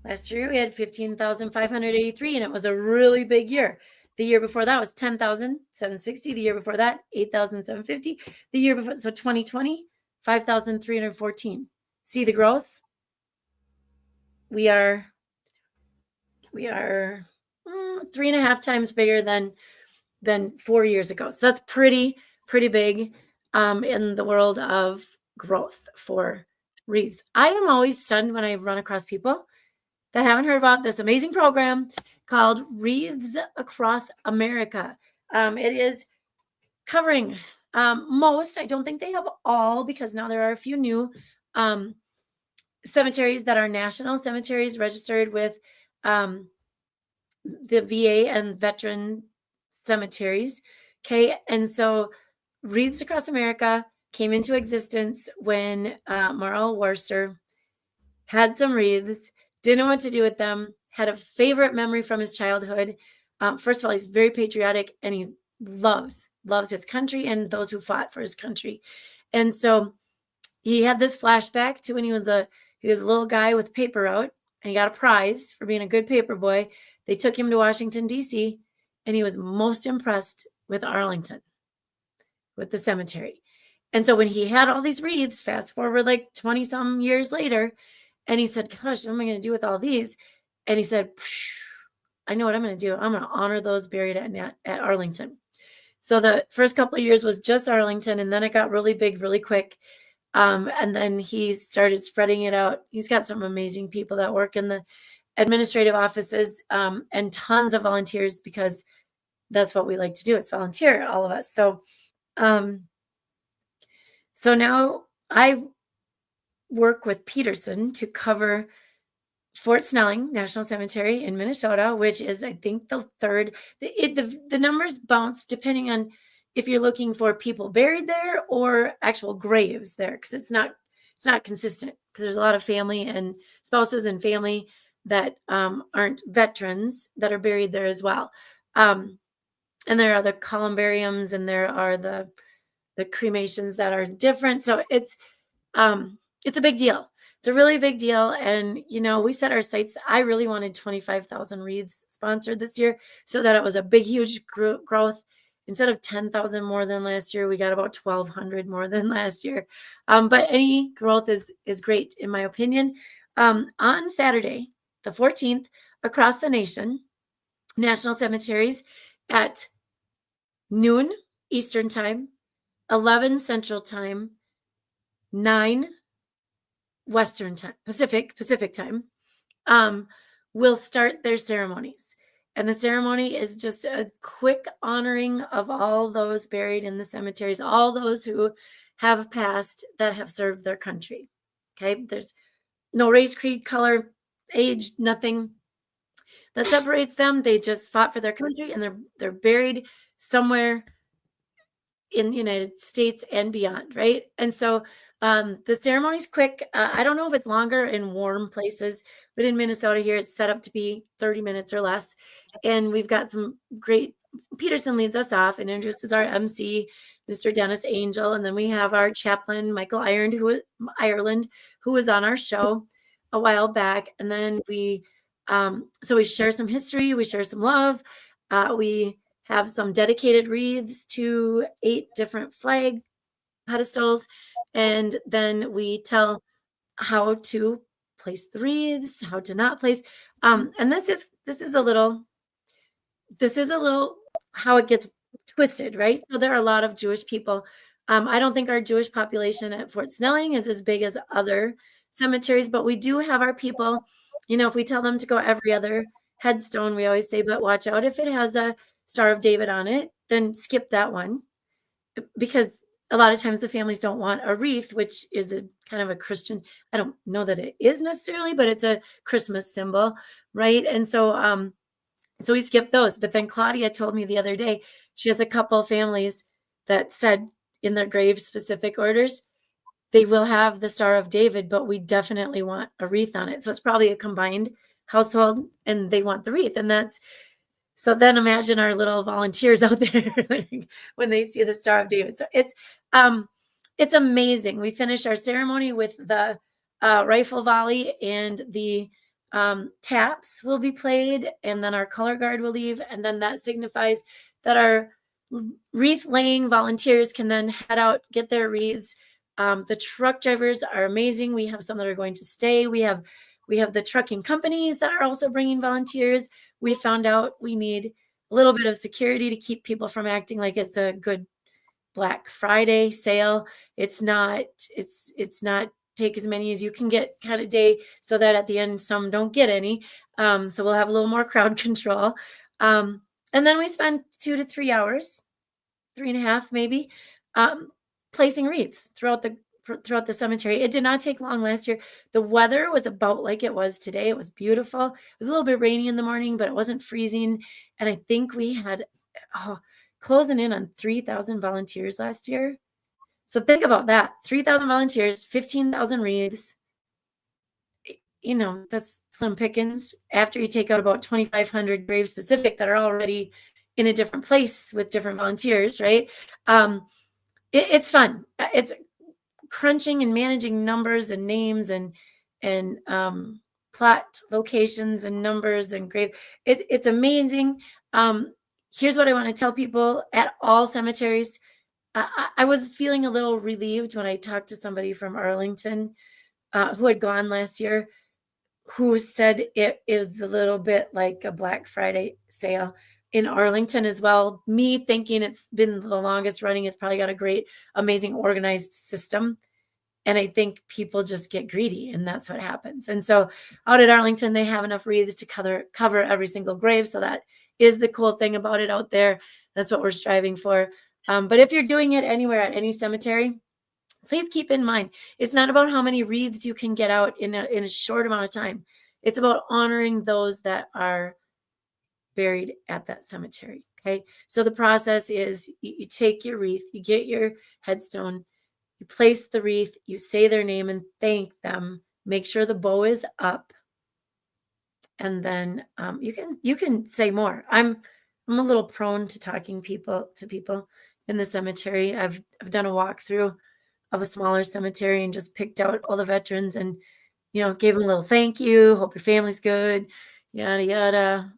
we had 15,583, and it was a really big year. The year before that was 10,760. The year before that, 8,750. The year before, so 2020, 5,314. See the growth? We are 3.5 times bigger than 4 years ago. So that's pretty big in the world of growth for wreaths. I am always stunned when I run across people that haven't heard about this amazing program called Wreaths Across America. It is covering most, I don't think they have all, because now there are a few new cemeteries that are national cemeteries registered with the VA and veteran cemeteries. Okay. And so Wreaths Across America came into existence when Merle Worcester had some wreaths, didn't know what to do with them, had a favorite memory from his childhood. First of all, he's very patriotic and he loves his country and those who fought for his country. And so he had this flashback to when he was a little guy with paper out, and he got a prize for being a good paper boy. They took him to Washington, D.C., and he was most impressed with Arlington, with the cemetery. And so when he had all these wreaths, fast forward like 20 some years later, and he said, gosh, what am I going to do with all these? And he said, I know what I'm going to do. I'm going to honor those buried at Arlington. So the first couple of years was just Arlington, and then it got really big, really quick. And then he started spreading it out. He's got some amazing people that work in the administrative offices and tons of volunteers, because that's what we like to do. It's volunteer, all of us. So now I work with Peterson to cover Fort Snelling National Cemetery in Minnesota, which is, I think, the third. The numbers bounce depending on if you're looking for people buried there or actual graves there, because it's not consistent, because there's a lot of family and spouses and family that aren't veterans that are buried there as well. And there are the columbariums, and there are the cremations that are different. So it's a big deal. It's a really big deal. And, we set our sights. I really wanted 25,000 wreaths sponsored this year so that it was a big, huge growth. Instead of 10,000 more than last year, we got about 1,200 more than last year. But any growth is great, in my opinion. On Saturday, the 14th, across the nation, national cemeteries at noon Eastern time, 11 Central time, 9 Western time, Pacific time, will start their ceremonies. And the ceremony is just a quick honoring of all those buried in the cemeteries, all those who have passed that have served their country. Okay. There's no race, creed, color, age, nothing. that separates them. They just fought for their country, and they're buried somewhere in the United States and beyond, right? And so the ceremony's quick. I don't know if it's longer in warm places, but in Minnesota here, it's set up to be 30 minutes or less. And we've got some great, Peterson leads us off and introduces our MC, Mr. Dennis Angel. And then we have our chaplain, Michael Ireland, who was on our show a while back. And then so we share some history, we share some love. We have some dedicated wreaths to 8 different flag pedestals. And then we tell how to place the wreaths, how to not place. And this is a little how it gets twisted, right? So there are a lot of Jewish people. I don't think our Jewish population at Fort Snelling is as big as other cemeteries, but we do have our people. If we tell them to go every other headstone, we always say, but watch out if it has a Star of David on it, then skip that one, because a lot of times the families don't want a wreath, which is a kind of a Christian. I don't know that it is necessarily, but it's a Christmas symbol, right? And so we skip those. But then Claudia told me the other day, she has a couple of families that said in their grave specific orders, they will have the Star of David, but we definitely want a wreath on it. So it's probably a combined household and they want the wreath. And so then imagine our little volunteers out there when they see the Star of David. So it's amazing. We finish our ceremony with the rifle volley, and the taps will be played, and then our color guard will leave, and then that signifies that our wreath laying volunteers can then head out, get their wreaths. The truck drivers are amazing. We have some that are going to stay. We have the trucking companies that are also bringing volunteers. We found out we need a little bit of security to keep people from acting like it's a good Black Friday sale. It's not take as many as you can get kind of day, so that at the end some don't get any. So we'll have a little more crowd control. And then we spend 2 to 3 hours, 3.5 maybe, placing wreaths throughout the cemetery. It did not take long last year. The weather was about like it was today. It was beautiful. It was a little bit rainy in the morning, but it wasn't freezing. And I think we had closing in on 3,000 volunteers last year. So think about that. 3,000 volunteers, 15,000 wreaths. That's slim pickings after you take out about 2,500 grave specific that are already in a different place with different volunteers, right? It's fun. It's crunching and managing numbers and names and plot locations and numbers and grave. It's amazing. Here's what I want to tell people at all cemeteries. I was feeling a little relieved when I talked to somebody from Arlington who had gone last year, who said it is a little bit like a Black Friday sale in Arlington as well. Me thinking it's been the longest running, it's probably got a great, amazing organized system. And I think people just get greedy, and that's what happens. And so out at Arlington, they have enough wreaths to cover every single grave. So that is the cool thing about it out there. That's what we're striving for. But if you're doing it anywhere at any cemetery, please keep in mind, it's not about how many wreaths you can get out in a short amount of time. It's about honoring those that are buried at that cemetery. Okay. So the process is you take your wreath, you get your headstone, you place the wreath, you say their name and thank them. Make sure the bow is up. And then you can say more. I'm a little prone to talking to people in the cemetery. I've done a walkthrough of a smaller cemetery and just picked out all the veterans and gave them a little thank you. Hope your family's good. Yada yada.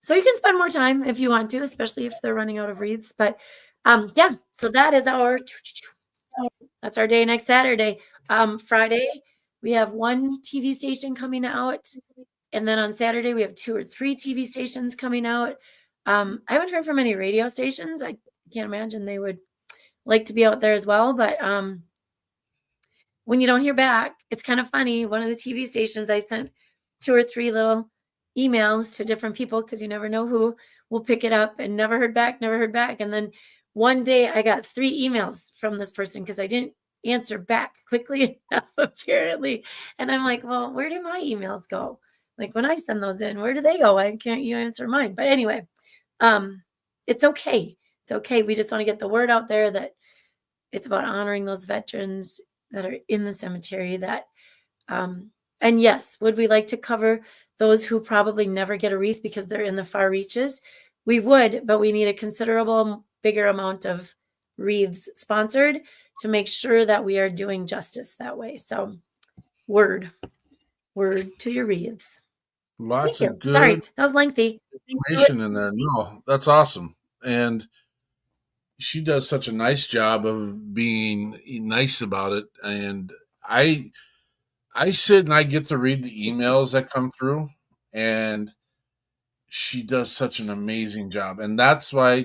So you can spend more time if you want to, especially if they're running out of wreaths. But yeah. So that's our day next Saturday. Friday we have 1 TV station coming out. And then on Saturday, we have 2 or 3 TV stations coming out. I haven't heard from any radio stations. I can't imagine they would like to be out there as well. But when you don't hear back, it's kind of funny. One of the TV stations, I sent 2 or 3 little emails to different people, because you never know who will pick it up, and never heard back. And then one day I got 3 emails from this person because I didn't answer back quickly enough, apparently. And I'm like, well, where do my emails go? Like when I send those in, where do they go? Why can't you answer mine? But anyway, it's okay. It's okay. We just want to get the word out there that it's about honoring those veterans that are in the cemetery. That, and yes, would we like to cover those who probably never get a wreath because they're in the far reaches? We would, but we need a considerable bigger amount of wreaths sponsored to make sure that we are doing justice that way. So, word to your wreaths. Lots Thank of you. good Sorry, that was lengthy. information in there. No, that's awesome. And she does such a nice job of being nice about it. And I sit and I get to read the emails that come through, and she does such an amazing job. And that's why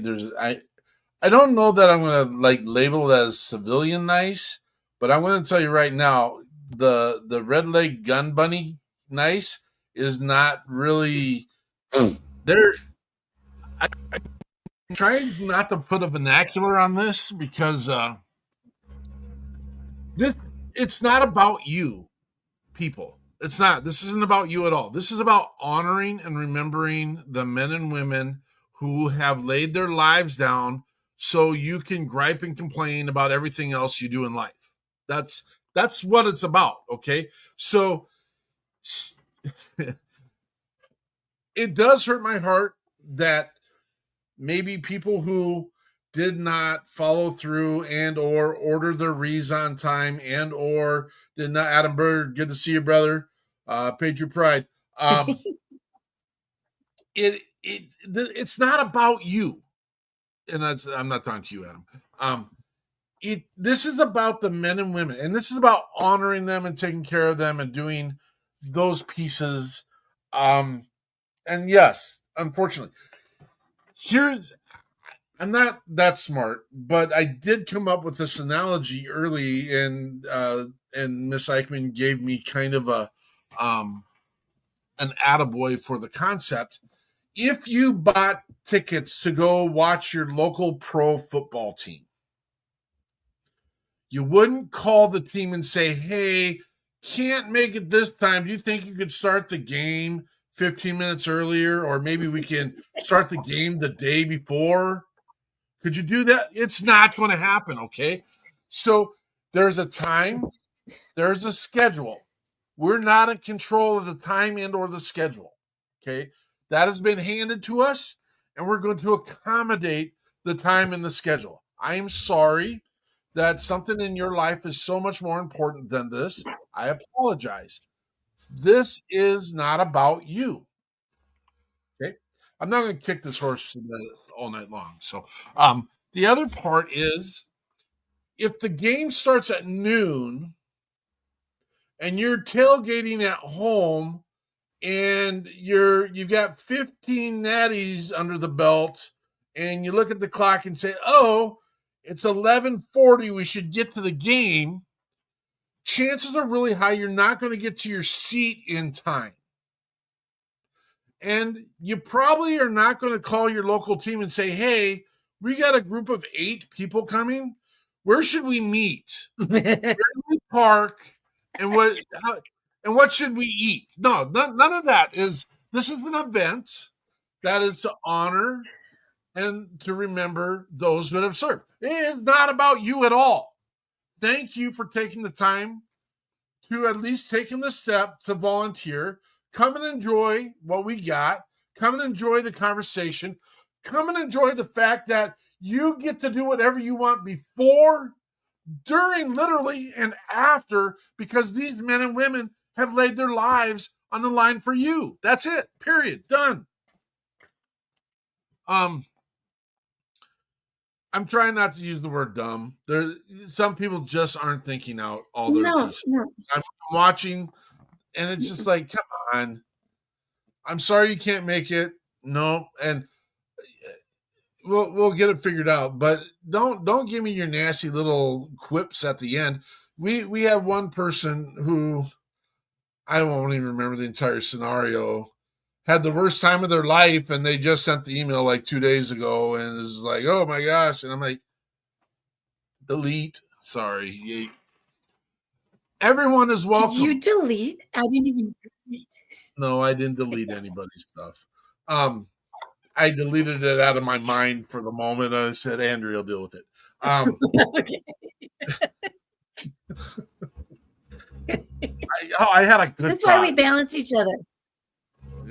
I don't know that I'm gonna like label it as civilian nice, but I'm gonna tell you right now, the red leg gun bunny nice is not really there. I'm trying not to put a vernacular on this because it's not about you, people. It's not. This isn't about you at all. This is about honoring and remembering the men and women who have laid their lives down so you can gripe and complain about everything else you do in life. That's what it's about, okay? So it does hurt my heart that maybe people who did not follow through and or order their wreaths on time and or did not. Adam Bird, good to see you, brother. Patriot Pride. It's not about you, and I'm not talking to you, Adam. This is about the men and women, and this is about honoring them and taking care of them and doing those pieces. And yes, unfortunately, I'm not that smart, but I did come up with this analogy early, and Miss Eichmann gave me kind of an attaboy for the concept. If you bought tickets to go watch your local pro football team, you wouldn't call the team and say, "Hey, can't make it this time. Do you think you could start the game 15 minutes earlier, or maybe we can start the game the day before?" Could you do that? It's not going to happen, okay? So there's a time, there's a schedule. We're not in control of the time and or the schedule, okay? That has been handed to us, and we're going to accommodate the time and the schedule. I am sorry that something in your life is so much more important than this. I apologize. This is not about you, okay? I'm not going to kick this horse all night long. So the other part is, if the game starts at noon and you're tailgating at home and you've got 15 natties under the belt and you look at the clock and say, "Oh, it's 11:40, we should get to the game," chances are really high you're not going to get to your seat in time. And you probably are not going to call your local team and say, "Hey, we got a group of 8 people coming. Where should we meet? Where do we park? And what should we eat?" No, none of that is. This is an event that is to honor and to remember those that have served. It is not about you at all. Thank you for taking the time to at least taking the step to volunteer. Come and enjoy what we got. Come and enjoy the conversation. Come and enjoy the fact that you get to do whatever you want before, during, literally, and after, because these men and women have laid their lives on the line for you. That's it. Period. Done. I'm trying not to use the word dumb. Some people just aren't thinking out all their pieces. No. I'm watching, and it's just like, come on. I'm sorry you can't make it. No, and we'll get it figured out. But don't give me your nasty little quips at the end. We have one person who, I won't even remember the entire scenario, had the worst time of their life, and they just sent the email like 2 days ago, and is like, "Oh my gosh!" And I'm like, delete. Sorry. Everyone is welcome. Did you delete? I didn't even delete. No, I didn't delete anybody's stuff. I deleted it out of my mind for the moment. I said, Andrea will deal with it. Okay. I had a good That's time. why we balance each other.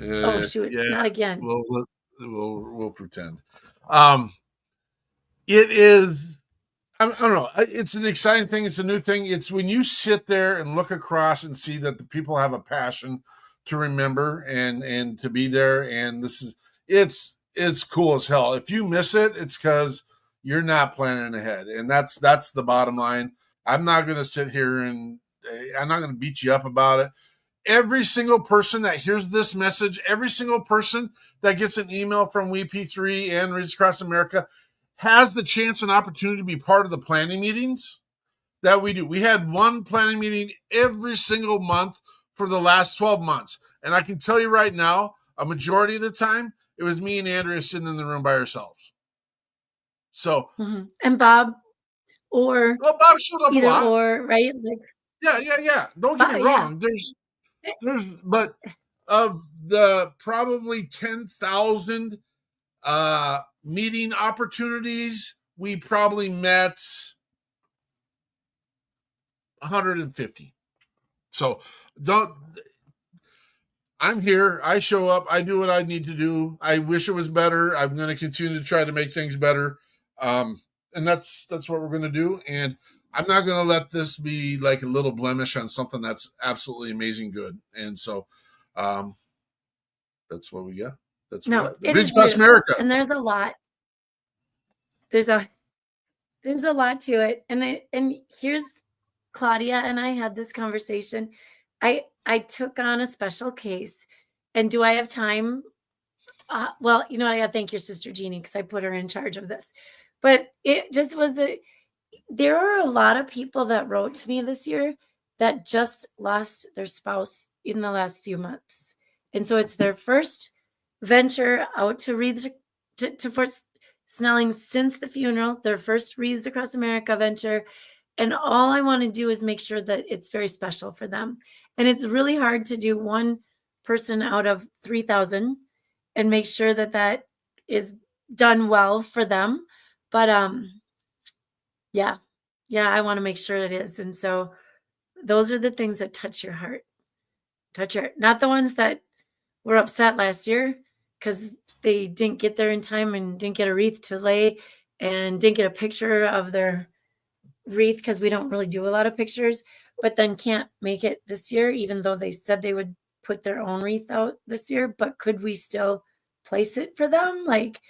Oh shoot! Yeah. Not again. We'll pretend. It is. I don't know. It's an exciting thing. It's a new thing. It's when you sit there and look across and see that the people have a passion to remember and to be there. And it's cool as hell. If you miss it, it's because you're not planning ahead. And that's the bottom line. I'm not going to sit here and I'm not going to beat you up about it. Every single person that hears this message, every single person that gets an email from WeP3 and Reads Across America has the chance and opportunity to be part of the planning meetings that we do. We had one planning meeting every single month for the last 12 months. And I can tell you right now, a majority of the time, it was me and Andrea sitting in the room by ourselves. So, and Bob, or Bob showed up either a lot. or, right? Like, yeah. Don't get me wrong. There's, but of the probably 10,000 meeting opportunities, we probably met 150. So I'm here. I show up. I do what I need to do. I wish it was better. I'm going to continue to try to make things better. And that's what we're going to do. And I'm not going to let this be like a little blemish on something that's absolutely amazing good. And so that's what we got. That's no, it is Across America. And there's a lot. There's a lot to it. And here's Claudia and I had this conversation. I took on a special case. And do I have time? Well, you know what? I got to thank your sister Jeannie because I put her in charge of this. But it just was there are a lot of people that wrote to me this year that just lost their spouse in the last few months. And so it's their first venture out to Reads to Fort Snelling since the funeral, their first Reads Across America venture. And all I want to do is make sure that it's very special for them. And it's really hard to do one person out of 3,000 and make sure that is done well for them. But yeah, I want to make sure it is. And so those are the things that touch your heart. Not the ones that were upset last year because they didn't get there in time and didn't get a wreath to lay and didn't get a picture of their wreath because we don't really do a lot of pictures, but then can't make it this year, even though they said they would put their own wreath out this year. But could we still place it for them? Like,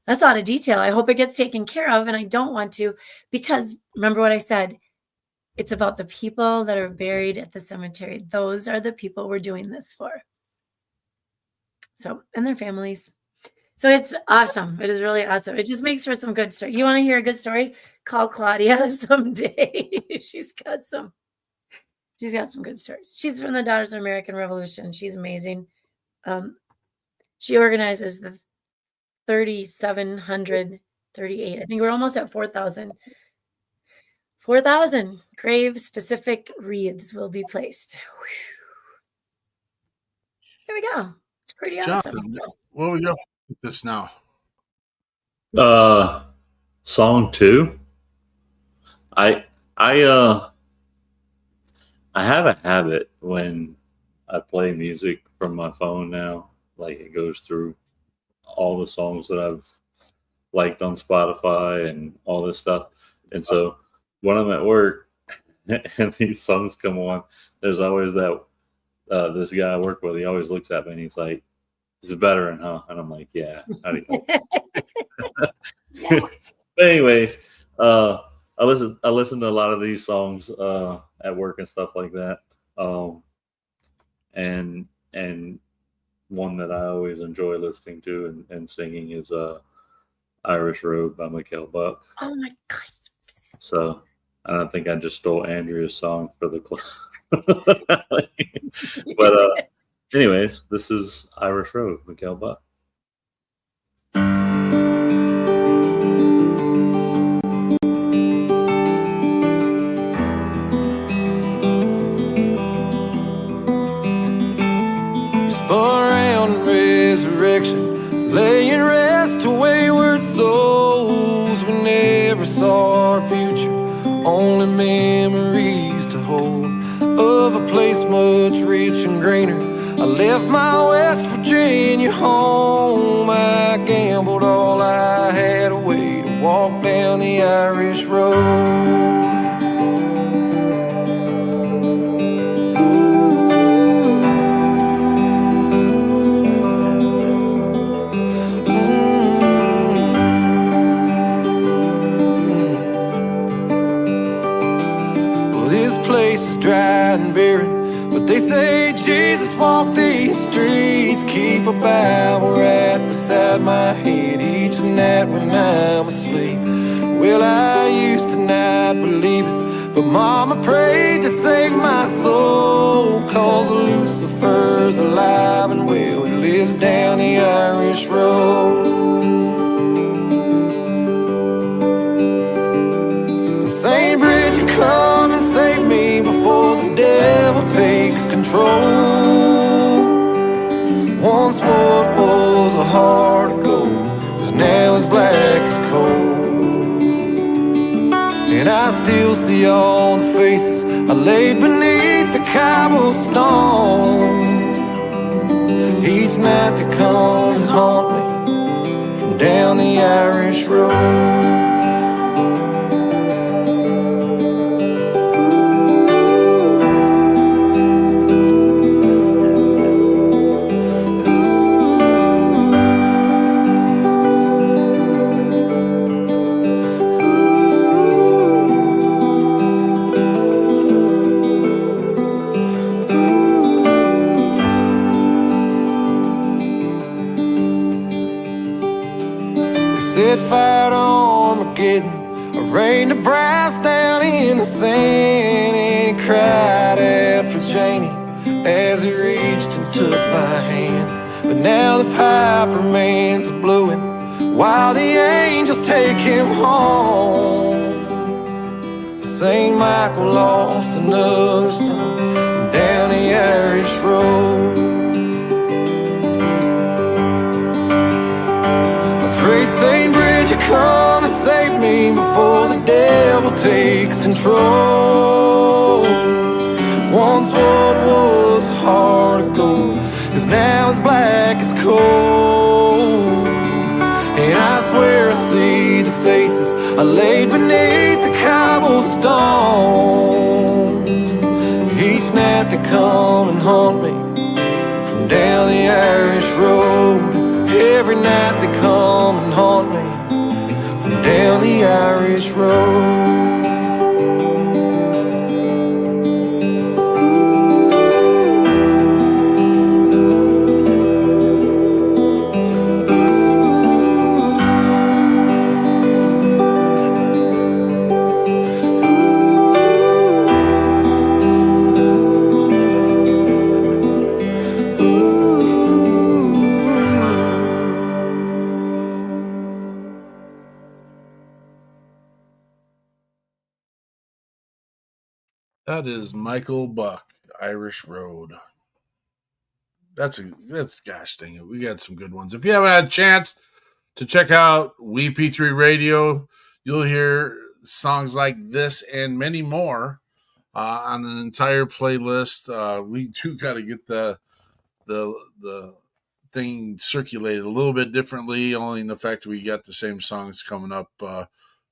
that's a lot of detail. I hope it gets taken care of. And I don't want to, because remember what I said, it's about the people that are buried at the cemetery. Those are the people we're doing this for. So, and their families. So it's awesome. It is really awesome. It just makes for some good story. You want to hear a good story? Call Claudia someday. She's got some good stories. She's from the Daughters of American Revolution. She's amazing. She organizes the 3,738. I think we're almost at 4,000. 4,000 grave-specific wreaths will be placed. There we go. It's pretty awesome. Jonathan, what we got for this now? Song 2. I have a habit when I play music from my phone now. Like, it goes through all the songs that I've liked on Spotify and all this stuff. And so when I'm at work and these songs come on, there's always that this guy I work with, he always looks at me and he's like, "He's a veteran, huh?" And I'm like, "Yeah." How do you know? But anyways, I listen to a lot of these songs at work and stuff like that. And one that I always enjoy listening to and singing is Irish Road by Mikhail Buck. Oh my gosh. So I don't think I just stole Andrea's song for the club. But anyways, this is Irish Road, Mikhail Buck. never saw our future, only memories to hold of a place much rich and greener. I left my West Virginia home. I gambled all I had away to walk down the Irish road. Dry and barren, but they say Jesus walked these streets. Keep a Bible right beside my head each night when I'm asleep. Well, I used to not believe it, but Mama prayed to save my soul, 'cause Lucifer's alive and well, he lives down the Irish road. St. Bridget, come and save me before the devil takes control. Once what was a heart of gold is now as black as coal. And I still see all the faces I laid beneath the cobblestone. Each night they come and haunt me from down the Irish road. Set fire to Armageddon, I rained the brass down in the sand, and he cried out for Janie as he reached and took my hand. But now the piper man's blowing while the angels take him home. St. Michael lost another son down the Irish road. Pray St. Bridget, come and save me before the devil takes control. Once what was a heart of gold is now as black as coal. And I swear I see the faces I laid beneath the cobblestones. Each night they come and haunt me from down the Irish road. Every night they come and haunt me from down the Irish road. That is Michael Buck, Irish Road. That's gosh dang it. We got some good ones. If you haven't had a chance to check out P3 Radio, you'll hear songs like this and many more on an entire playlist. We do got to get the thing circulated a little bit differently, only in the fact that we got the same songs coming up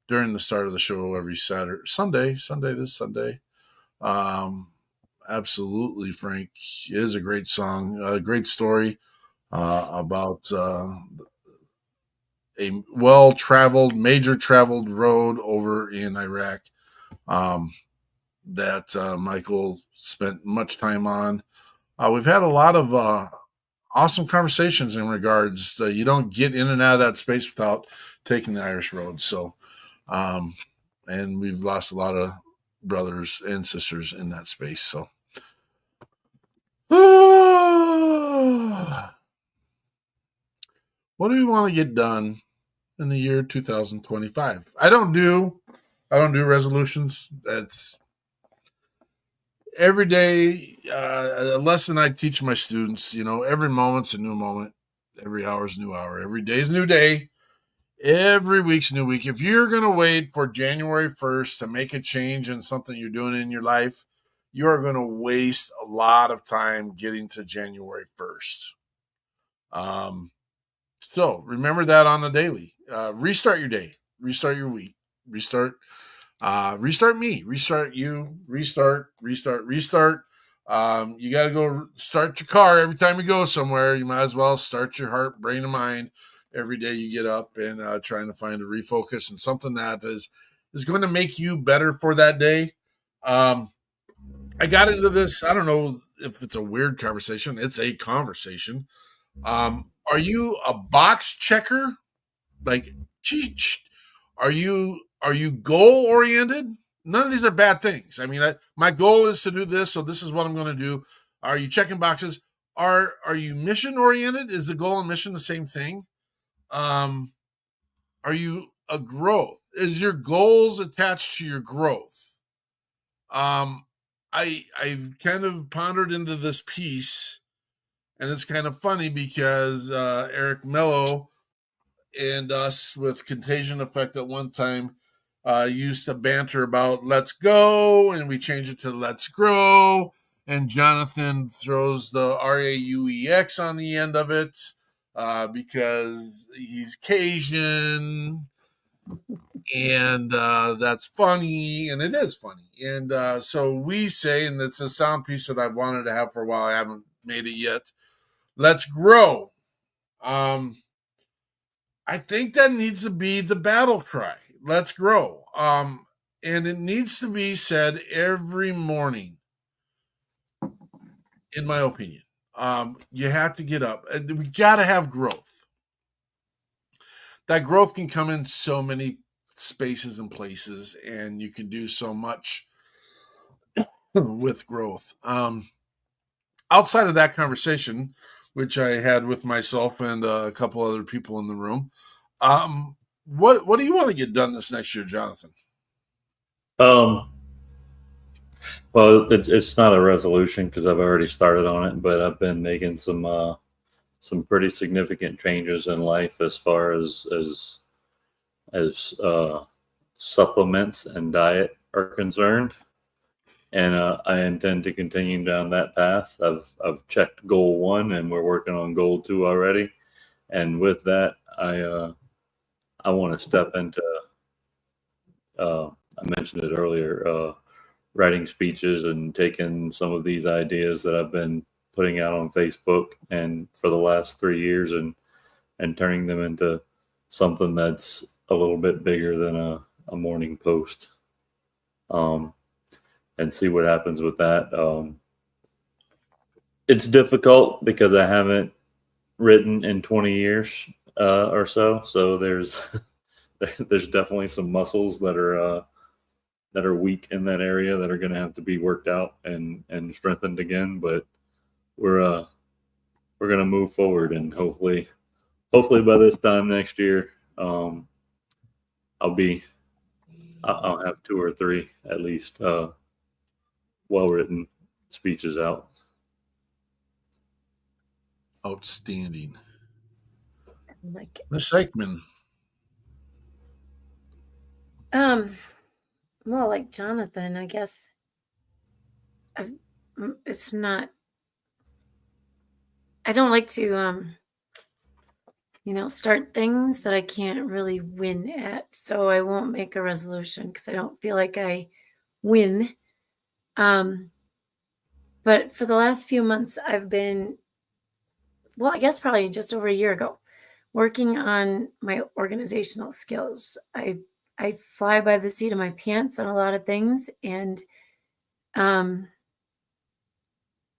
during the start of the show every Sunday. Absolutely, Frank is a great song, a great story about a major traveled road over in Iraq that Michael spent much time on. We've had a lot of awesome conversations in regards. You don't get in and out of that space without taking the Irish road. So, and we've lost a lot of brothers and sisters in that space. So, what do we want to get done in the year 2025? I don't do resolutions. That's every day a lesson I teach my students. Every moment's a new moment. Every hour is a new hour. Every day is a new day. Every week's a new week. If you're going to wait for January 1st to make a change in something you're doing in your life, you're going to waste a lot of time getting to January 1st. So remember that on the daily. Restart your day. Restart your week. Restart me. Restart you. Restart. You got to go start your car every time you go somewhere. You might as well start your heart, brain, and mind every day you get up and trying to find a refocus and something that is going to make you better for that day. I got into this. I don't know if it's a weird conversation. It's a conversation. Are you a box checker? Like, are you goal oriented? None of these are bad things. I mean, my goal is to do this, so this is what I'm going to do. Are you checking boxes? Are you mission oriented? Is the goal and mission the same thing? Are you a growth? Is your goals attached to your growth? I've kind of pondered into this piece, and it's kind of funny because Eric Mello and us with Contagion Effect at one time used to banter about let's go, and we changed it to let's grow, and Jonathan throws the RAUEX on the end of it because he's Cajun, and that's funny, and it is funny. And so we say, and it's a sound piece that I've wanted to have for a while, I haven't made it yet, let's grow. I think that needs to be the battle cry. Let's grow. And it needs to be said every morning, in my opinion. You have to get up. We got to have growth. That growth can come in so many spaces and places, and you can do so much with growth. Outside of that conversation, which I had with myself and a couple other people in the room, what do you want to get done this next year, Jonathan? Well, it's not a resolution because I've already started on it, but I've been making some pretty significant changes in life as far as supplements and diet are concerned, and I intend to continue down that path. I've checked goal 1, and we're working on goal 2 already, and with that, I want to step into. I mentioned it earlier. Writing speeches and taking some of these ideas that I've been putting out on Facebook and for the last 3 years and turning them into something that's a little bit bigger than a morning post, and see what happens with that. It's difficult because I haven't written in 20 years or so. So there's definitely some muscles that are weak in that area that are going to have to be worked out and strengthened again. But we're going to move forward, and hopefully by this time next year, I'll have 2 or 3 at least well-written speeches out. Outstanding. Like Miss Eichmann. Well, like Jonathan, I guess it's not. I don't like to, start things that I can't really win at. So I won't make a resolution because I don't feel like I win. But for the last few months, I've been, I guess probably just over a year ago, working on my organizational skills. I fly by the seat of my pants on a lot of things. And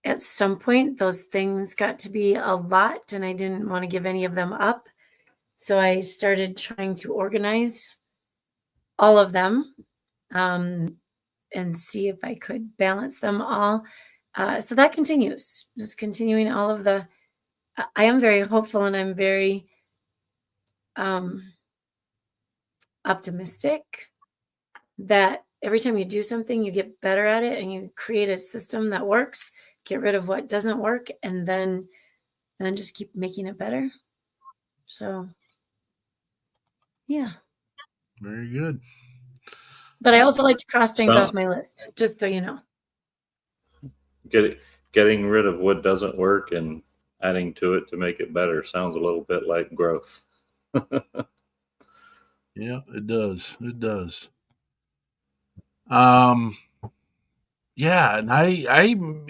at some point, those things got to be a lot, and I didn't want to give any of them up. So I started trying to organize all of them and see if I could balance them all. So that continues, just continuing all of the. I am very hopeful, and I'm very optimistic that every time you do something, you get better at it, and you create a system that works, get rid of what doesn't work, and then just keep making it better. So Yeah. Very good. But I also like to cross things So- off my list, just so you know. Getting rid of what doesn't work and adding to it to make it better sounds a little bit like growth. Yeah, it does. It does. Yeah, and I'm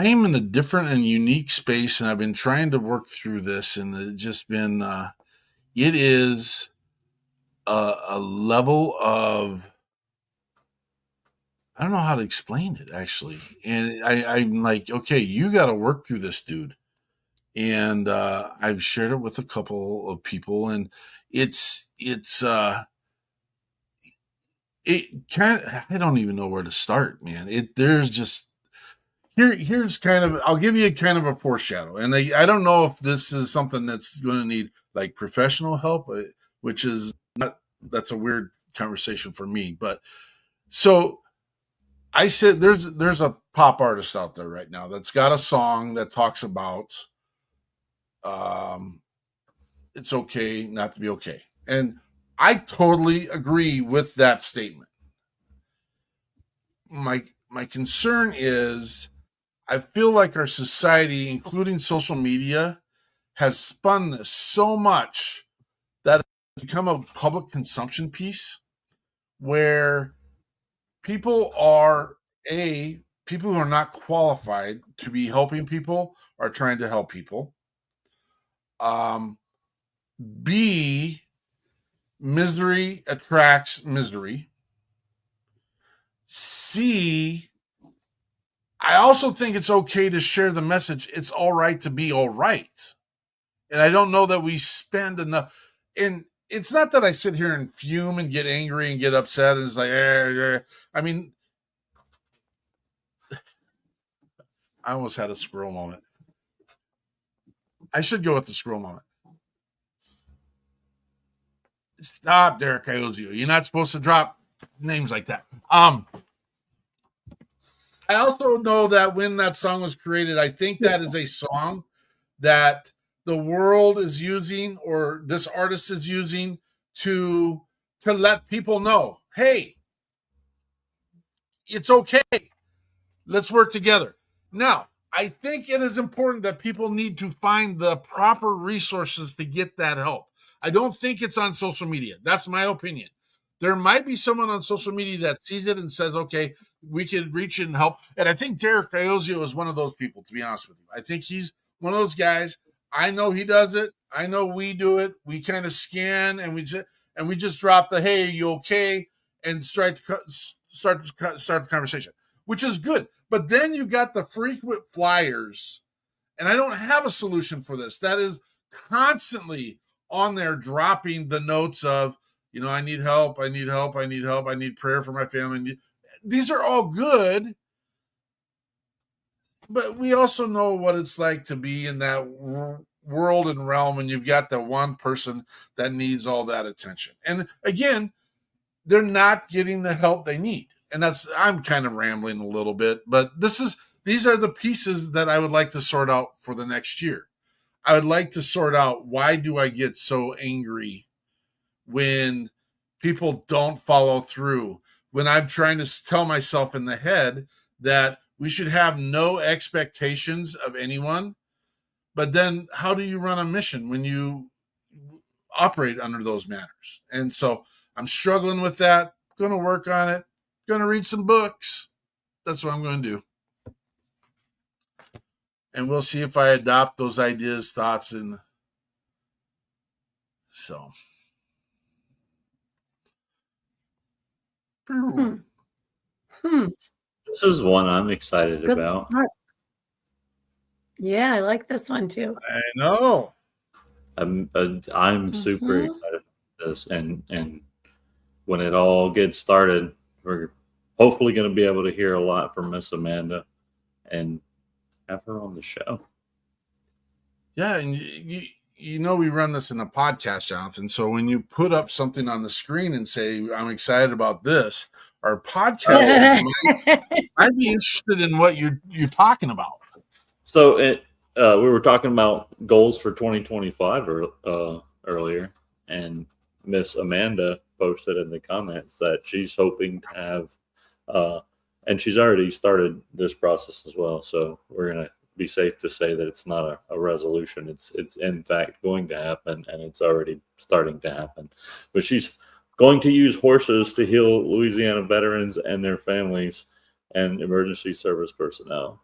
in a different and unique space, and I've been trying to work through this, and it's just been it is a level of, I don't know how to explain it actually, and I'm like, okay, you got to work through this, dude. And I've shared it with a couple of people, and it kind of, I don't even know where to start, man. There's just here's kind of, I'll give you kind of a foreshadow, and I don't know if this is something that's going to need like professional help, which is not, that's a weird conversation for me, but so I said there's a pop artist out there right now that's got a song that talks about it's okay not to be okay. And I totally agree with that statement. My concern is I feel like our society, including social media, has spun this so much that it's become a public consumption piece where people who are not qualified to be helping people are trying to help people. B, misery attracts misery. C, I also think it's okay to share the message. It's all right to be all right. And I don't know that we spend enough. And it's not that I sit here and fume and get angry and get upset. And it's like, I mean, I almost had a squirrel moment. I should go with the squirrel moment. Stop, Derek Iozio. You're not supposed to drop names like that. I also know that when that song was created, I think that is a song that the world is using, or this artist is using to let people know, hey, it's okay. Let's work together. Now, I think it is important that people need to find the proper resources to get that help. I don't think it's on social media. That's my opinion. There might be someone on social media that sees it and says, okay, we could reach and help. And I think Derek Iozio is one of those people, to be honest with you. I think he's one of those guys. I know he does it. I know we do it. We kind of scan and we just drop the, hey, are you okay? And start the conversation, which is good. But then you got the frequent flyers, and I don't have a solution for this. That is constantly on there dropping the notes of, I need help, I need help, I need help, I need prayer for my family. These are all good, but we also know what it's like to be in that world and realm, and you've got the one person that needs all that attention. And again, they're not getting the help they need. And I'm kind of rambling a little bit, but these are the pieces that I would like to sort out for the next year. I would like to sort out, why do I get so angry when people don't follow through, when I'm trying to tell myself in the head that we should have no expectations of anyone. But then how do you run a mission when you operate under those manners? And so I'm struggling with that. Going to work on it. Going to read some books. That's what I'm going to do. And we'll see if I adopt those ideas, thoughts, and so. This is one I'm excited about. Yeah, I like this one too. I know. I'm super excited about this, and when it all gets started, we're hopefully going to be able to hear a lot from Miss Amanda and have her on the show. Yeah, and we run this in a podcast, Jonathan. So when you put up something on the screen and say, I'm excited about this, our podcast might be interested in what you're talking about. So we were talking about goals for 2025 earlier, and Miss Amanda posted in the comments that she's hoping to have, and she's already started this process as well. So we're going to be safe to say that it's not a resolution. It's in fact going to happen, and it's already starting to happen. But she's going to use horses to heal Louisiana veterans and their families and emergency service personnel.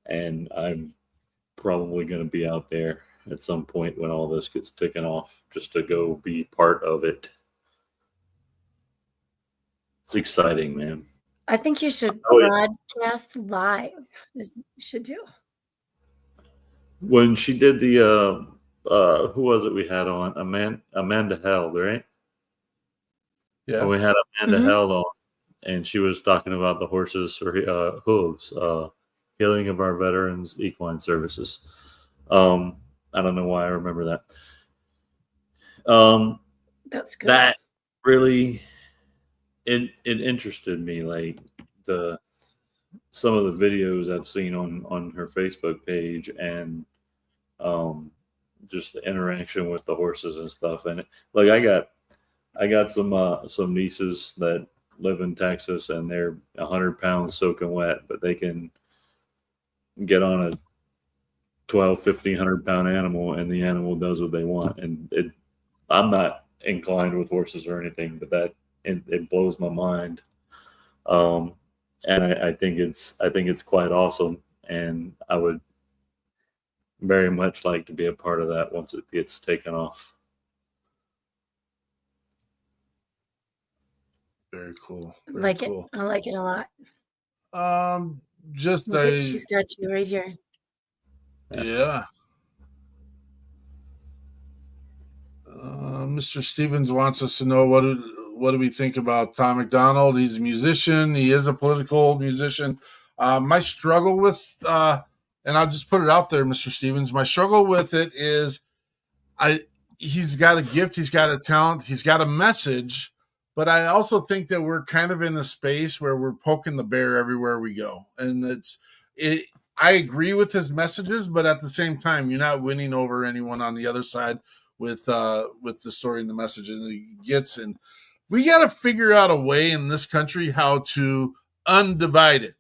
And I'm probably going to be out there at some point when all this gets taken off, just to go be part of it. It's exciting, man. I think you should broadcast live. Is you should do. When she did the who was it we had on? Amanda Held, right? Yeah. When we had Amanda Held on, and she was talking about the horses or hooves, healing of our veterans equine services. I don't know why I remember that. That's good. That really it interested me, like some of the videos I've seen on her Facebook page, and just the interaction with the horses and stuff. And like I got some nieces that live in Texas, and they're 100 pounds soaking wet, but they can get on a 1,500 pound animal, and the animal does what they want. And I'm not inclined with horses or anything, but it blows my mind. And I think it's quite awesome, and I would very much like to be a part of that once it gets taken off. Very cool. I like it a lot. Just She's got you right here. Yeah. Mr. Stevens wants us to know what do we think about Tom McDonald? He's a musician. He is a political musician. My struggle with, and I'll just put it out there, Mr. Stevens, my struggle with it is he's got a gift, he's got a talent, he's got a message, but I also think that we're kind of in a space where we're poking the bear everywhere we go. And I agree with his messages, but at the same time, you're not winning over anyone on the other side with the story and the messages that he gets. And we got to figure out a way in this country how to undivide it.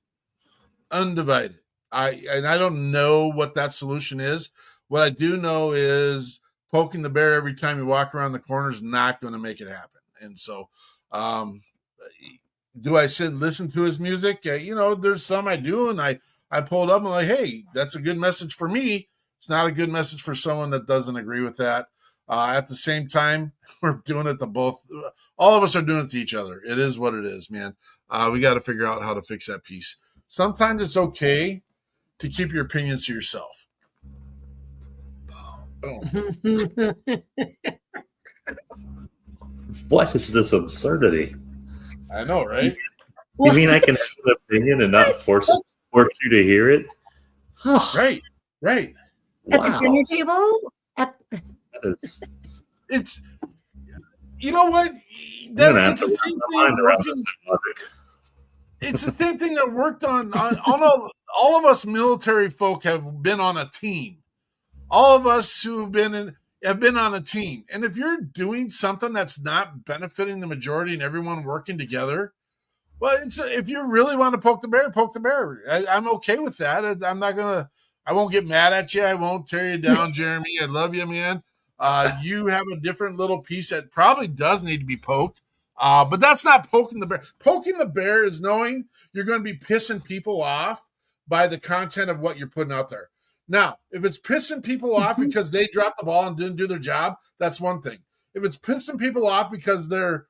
I don't know what that solution is. What I do know is poking the bear every time you walk around the corner is not going to make it happen. And so, do I sit and listen to his music? There's some I do, and I pulled up and like, hey, that's a good message for me. It's not a good message for someone that doesn't agree with that. At the same time, we're doing it to both. All of us are doing it to each other. It is what it is, man. We got to figure out how to fix that piece. Sometimes it's okay to keep your opinions to yourself. Oh. What is this absurdity? I know, right? You mean I can have an opinion and not force you to hear it? Right. At the dinner table? It's you know what? It's the same thing. It's the same thing that worked on all of us military folk have been on a team. All of us who have been on a team. And if you're doing something that's not benefiting the majority and everyone working together, well, if you really want to poke the bear, poke the bear. I'm okay with that. I won't get mad at you. I won't tear you down, Jeremy. I love you, man. You have a different little piece that probably does need to be poked. But that's not poking the bear. Poking the bear is knowing you're going to be pissing people off by the content of what you're putting out there. Now, if it's pissing people off because they dropped the ball and didn't do their job, that's one thing. If it's pissing people off because their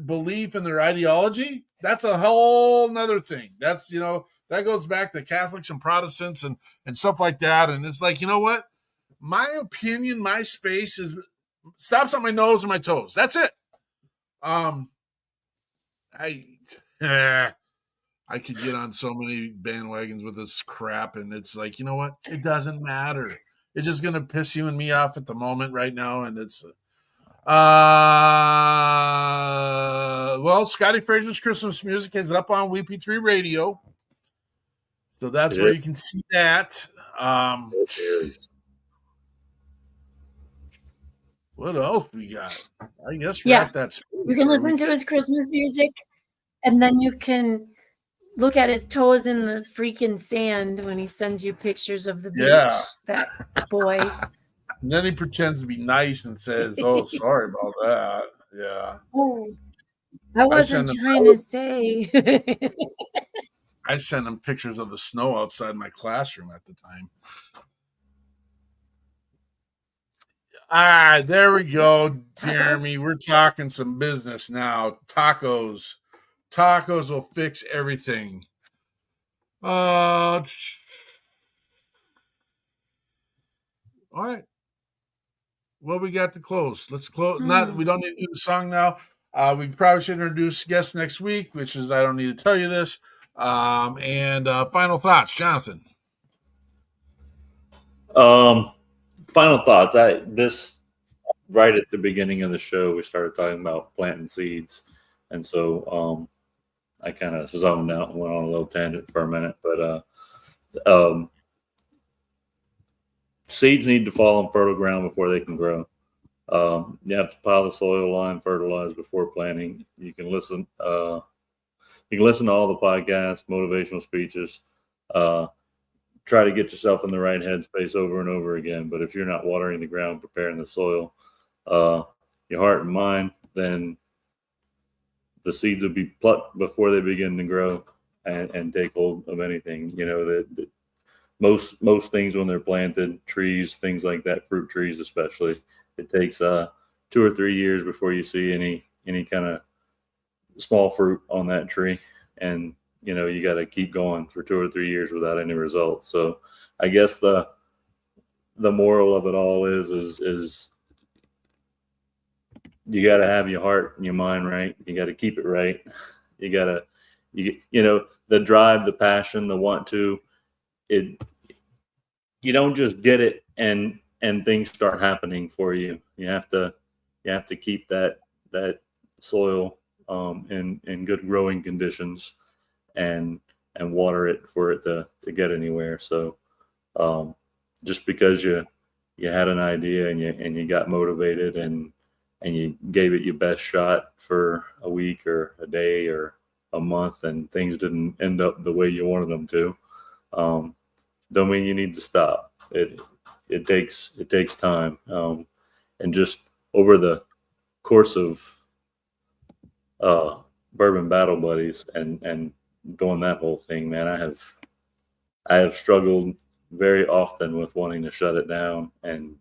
belief and their ideology, that's a whole nother thing. That's, that goes back to Catholics and Protestants and stuff like that. And it's like, you know what? My opinion, my space stops on my nose and my toes. That's it. I could get on so many bandwagons with this crap, and it's like, you know what? It doesn't matter. It's just going to piss you and me off at the moment right now, and it's well, Scotty Frazier's Christmas music is up on WP3 Radio. So that's where you can see that. What else we got? I guess we're at that space. You can listen to his Christmas music, and then you can look at his toes in the freaking sand when he sends you pictures of the beach. That boy. And then he pretends to be nice and says, "Oh, sorry about that." Yeah. Oh, I wasn't trying to say. I sent him pictures of the snow outside my classroom at the time. There we go, Jeremy. We're talking some business now. Tacos. Tacos will fix everything. All right. Well, we got to close. Let's close. We don't need to do the song now. We probably should introduce guests next week, which is I don't need to tell you this. And final thoughts, Jonathan. Final thoughts. This right at the beginning of the show, we started talking about planting seeds, and so I kind of zoned out and went on a little tangent for a minute. But seeds need to fall on fertile ground before they can grow. You have to pile the soil, lime, fertilize before planting. You can listen. You can listen to all the podcasts, motivational speeches. Try to get yourself in the right headspace over and over again. But if you're not watering the ground, preparing the soil, your heart and mind, then the seeds will be plucked before they begin to grow and take hold of anything. You know that most things when they're planted, trees, things like that, fruit trees especially, it takes 2 or 3 years before you see any kind of small fruit on that tree, and you know, you got to keep going for 2 or 3 years without any results. So I guess the moral of it all is you got to have your heart and your mind right. You got to keep it right. You know, the drive, the passion, the want to, you don't just get it and things start happening for you. You have to keep that soil in good growing conditions and water it for it to get anywhere. So just because you had an idea and you got motivated and you gave it your best shot for a week or a day or a month and things didn't end up the way you wanted them to, don't mean you need to stop. It takes time, and just over the course of Bourbon Battle Buddies and doing that whole thing, man, I have struggled very often with wanting to shut it down and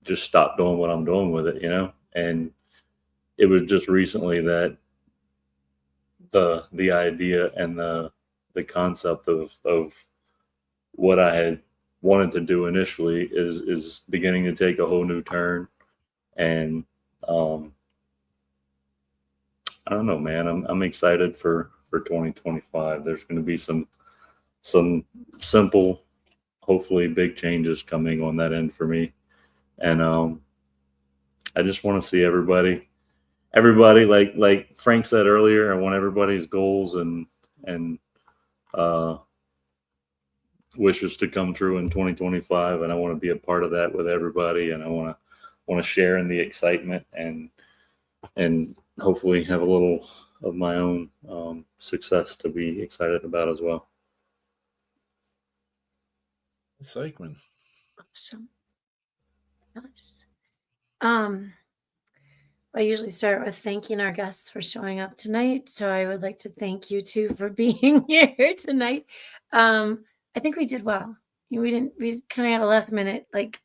just stop doing what I'm doing with it, you know. And it was just recently that the idea and the concept of what I had wanted to do initially is beginning to take a whole new turn. And I don't know, man. I'm excited for 2025. There's going to be some simple, hopefully big changes coming on that end for me. And I just want to see everybody like Frank said earlier, I want everybody's goals and wishes to come true in 2025, and I want to be a part of that with everybody, and I want to share in the excitement and hopefully have a little of my own success to be excited about as well. Psychman. Awesome. Nice. I usually start with thanking our guests for showing up tonight. So I would like to thank you too for being here tonight. I think we did well. We kind of had a last minute, like,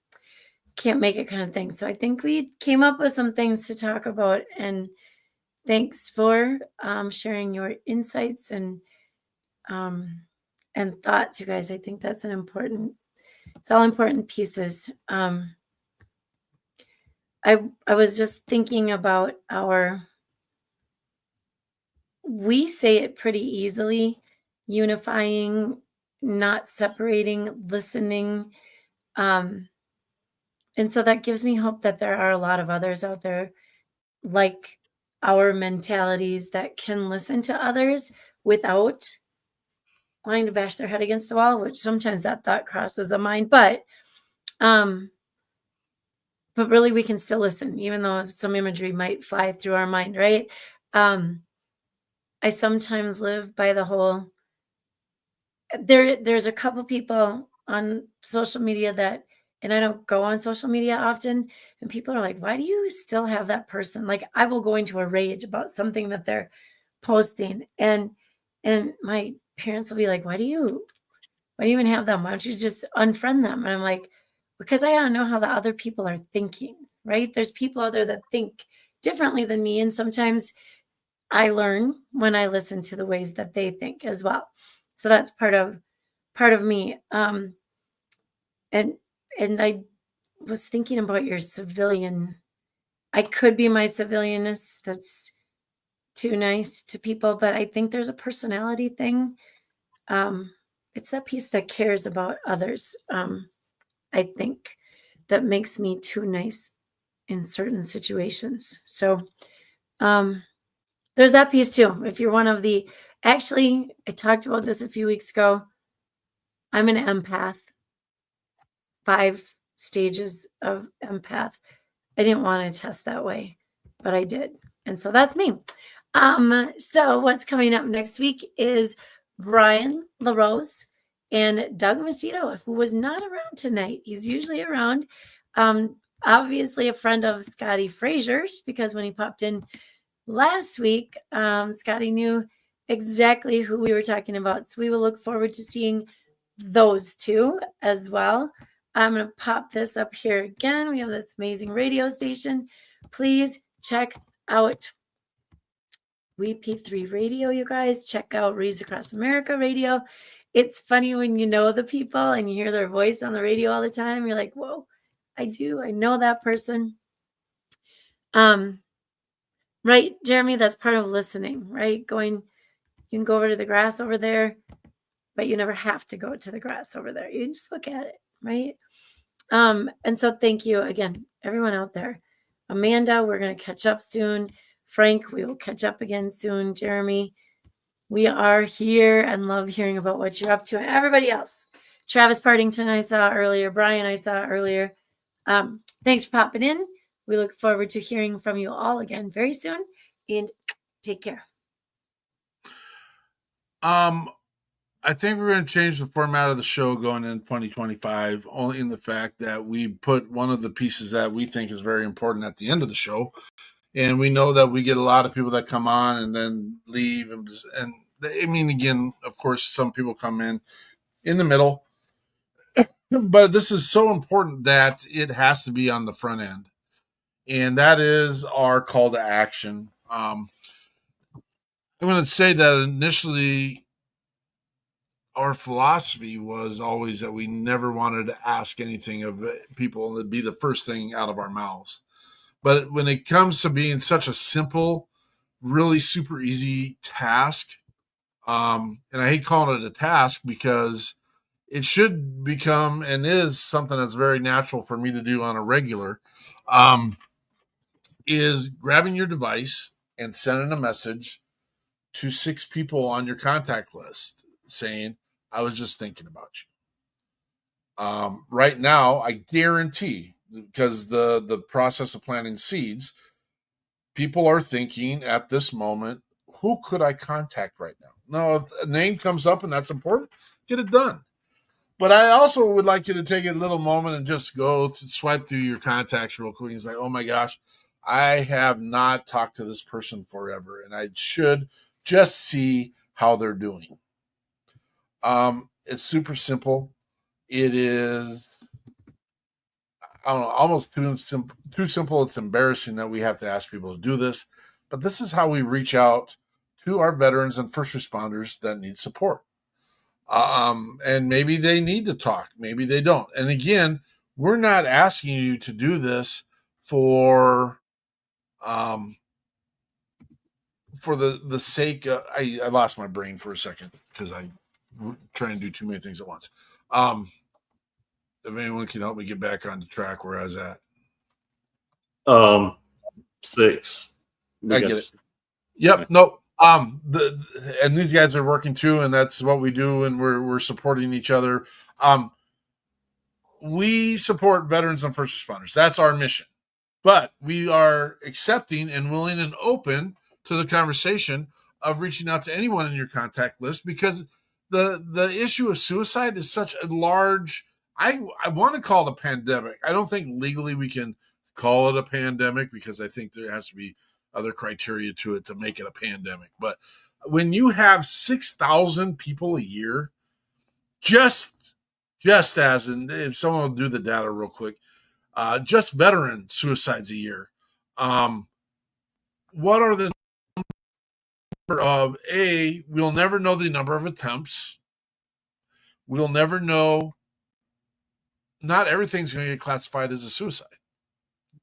can't make it kind of thing. So I think we came up with some things to talk about, and thanks for sharing your insights and thoughts, you guys. I think that's it's all important pieces. I was just thinking about we say it pretty easily, unifying, not separating, listening. And so that gives me hope that there are a lot of others out there like our mentalities that can listen to others without wanting to bash their head against the wall, which sometimes that thought crosses a mind, but really we can still listen, even though some imagery might fly through our mind, right? I sometimes live by the whole, there's a couple people on social media that, and I don't go on social media often, and people are like, why do you still have that person? Like, I will go into a rage about something that they're posting, and my parents will be like, why do you even have them? Why don't you just unfriend them? And I'm like, because I don't know how the other people are thinking, right? There's people out there that think differently than me, and sometimes I learn when I listen to the ways that they think as well. So that's part of me. And I was thinking about your civilian. I could be my civilianness that's too nice to people, but I think there's a personality thing. It's that piece that cares about others. I think that makes me too nice in certain situations. So there's that piece too. If you're one of the, actually, I talked about this a few weeks ago. I'm an empath, 5 stages of empath. I didn't want to test that way, but I did. And so that's me. So what's coming up next week is Brian LaRose and Doug Mosito, who was not around tonight. He's usually around. Obviously a friend of Scotty Frazier's, because when he popped in last week, Scotty knew exactly who we were talking about. So we will look forward to seeing those two as well. I'm going to pop this up here again. We have this amazing radio station. Please check out WeP3 Radio, you guys. Check out Reads Across America Radio. It's funny when you know the people and you hear their voice on the radio all the time. You're like, whoa, I know that person. Right, Jeremy, that's part of listening, right? You can go over to the grass over there, but you never have to go to the grass over there. You just look at it, right? And so thank you again, everyone out there. Amanda, we're going to catch up soon. Frank, we will catch up again soon. Jeremy, we are here and love hearing about what you're up to. And everybody else, Travis Partington, I saw earlier. Brian, I saw earlier. Thanks for popping in. We look forward to hearing from you all again very soon, and take care. I think we're going to change the format of the show going in 2025, only in the fact that we put one of the pieces that we think is very important at the end of the show. And we know that we get a lot of people that come on and then leave. And I mean, again, of course, some people come in the middle. But this is so important that it has to be on the front end. And that is our call to action. I'm going to say that initially our philosophy was always that we never wanted to ask anything of people and it'd be the first thing out of our mouths. But when it comes to being such a simple, really super easy task, and I hate calling it a task because it should become and is something that's very natural for me to do on a regular, is grabbing your device and sending a message to 6 people on your contact list saying, I was just thinking about you. Right now, I guarantee, because the process of planting seeds, people are thinking at this moment, who could I contact right now? Now, if a name comes up and that's important, get it done. But I also would like you to take a little moment and just go to swipe through your contacts real quick. It's like, oh my gosh, I have not talked to this person forever, and I should just see how they're doing. It's super simple. It is, I don't know, almost too simple. It's embarrassing that we have to ask people to do this, but this is how we reach out to our veterans and first responders that need support. And maybe they need to talk, maybe they don't. And again, we're not asking you to do this for the sake of, I lost my brain for a second because I trying to do too many things at once. If anyone can help me get back on the track where I was at. 6. I get it. Yep. Nope. And these guys are working too, and that's what we do, and we're supporting each other. We support veterans and first responders. That's our mission. But we are accepting and willing and open to the conversation of reaching out to anyone in your contact list, because the issue of suicide is such a large, I want to call it a pandemic. I don't think legally we can call it a pandemic, because I think there has to be other criteria to it to make it a pandemic. But when you have 6,000 people a year, just as, and if someone will do the data real quick, just veteran suicides a year. What are the number of we'll never know the number of attempts. We'll never know. Not everything's going to get classified as a suicide.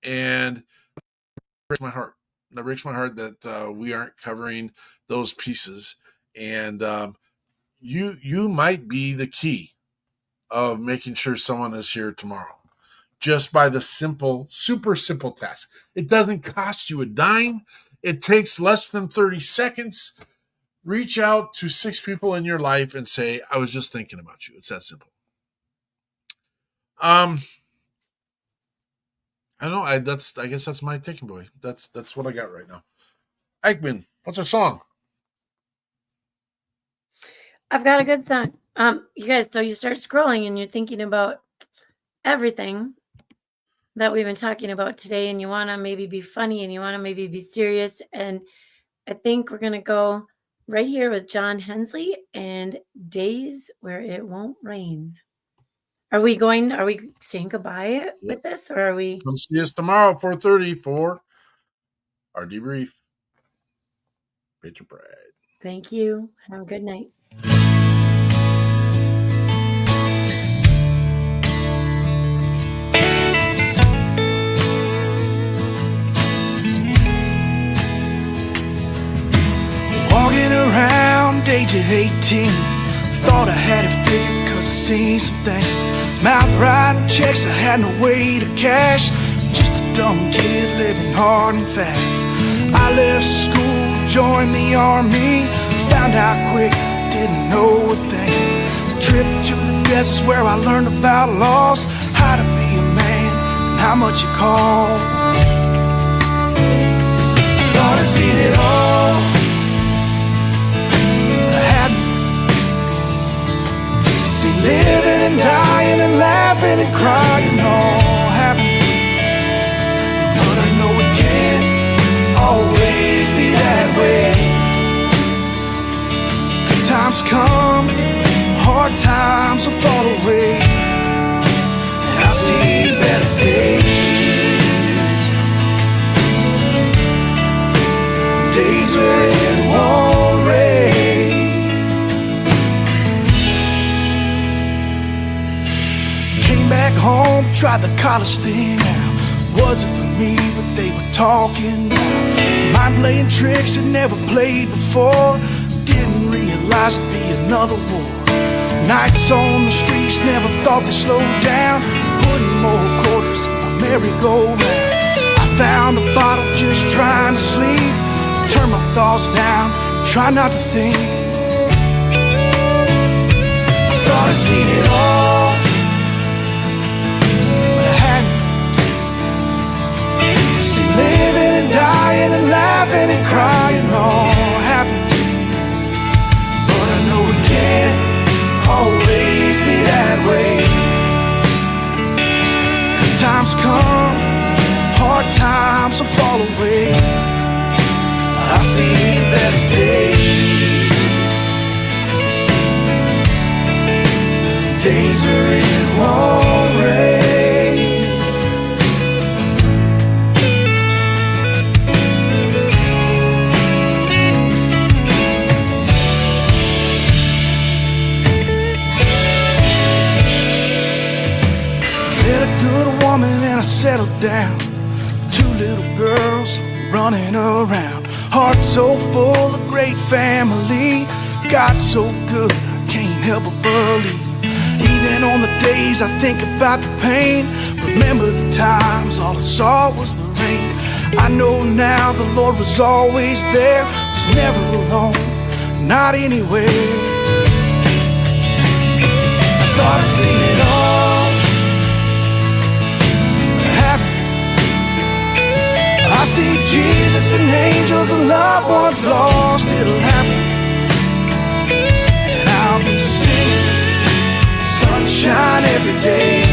And that breaks my heart. That breaks my heart that we aren't covering those pieces. And you might be the key of making sure someone is here tomorrow, just by the super simple task. It doesn't cost you a dime. It takes less than 30 seconds. Reach out to 6 people in your life and say, I was just thinking about you. It's that simple. I know. I guess that's my taking boy. That's what I got right now. Eichmann, what's our song? I've got a good song. You guys, so you start scrolling and you're thinking about everything that we've been talking about today, and you want to maybe be funny and you want to maybe be serious. And I think we're going to go right here with John Hensley and Days Where It Won't Rain. Are we saying goodbye with this, or are we? Come see us tomorrow, 4:30 for our debrief. Patriot Pride. Thank you. Have a good night. Walking around age of 18, thought I had it figured cause I seen some things. Mouth writing checks, I had no way to cash. Just a dumb kid living hard and fast. I left school, joined the army. Found out quick, didn't know a thing. Trip to the deserts where I learned about loss, how to be a man, and how much it costs. Thought I'd seen it all, but I hadn't. See, living and dying and laughing and crying all happened. But I know it can't always be that way. Good times come, hard times will fall away, and I'll see better days, days where it won't rain. Back home, tried the college thing out. Wasn't for me what they were talking about. Mind playing tricks had never played before. Didn't realize it'd be another war. Nights on the streets, never thought they'd slow down. Putting more quarters in my merry-go-round. I found a bottle just trying to sleep. Turn my thoughts down, try not to think. I thought I'd seen it all, living and dying and laughing and crying all happy. But I know it can't always be that way. Good times come, hard times will fall away. I'll see better days, days where it won't rain. And I settled down, 2 little girls running around. Heart so full, a great family. God so good, I can't help but believe. Even on the days I think about the pain, remember the times all I saw was the rain. I know now the Lord was always there. Was never alone, not anywhere. I thought I'd seen it all, but I haven't. I see Jesus and angels and loved ones lost, it'll happen. And I'll be singing sunshine every day.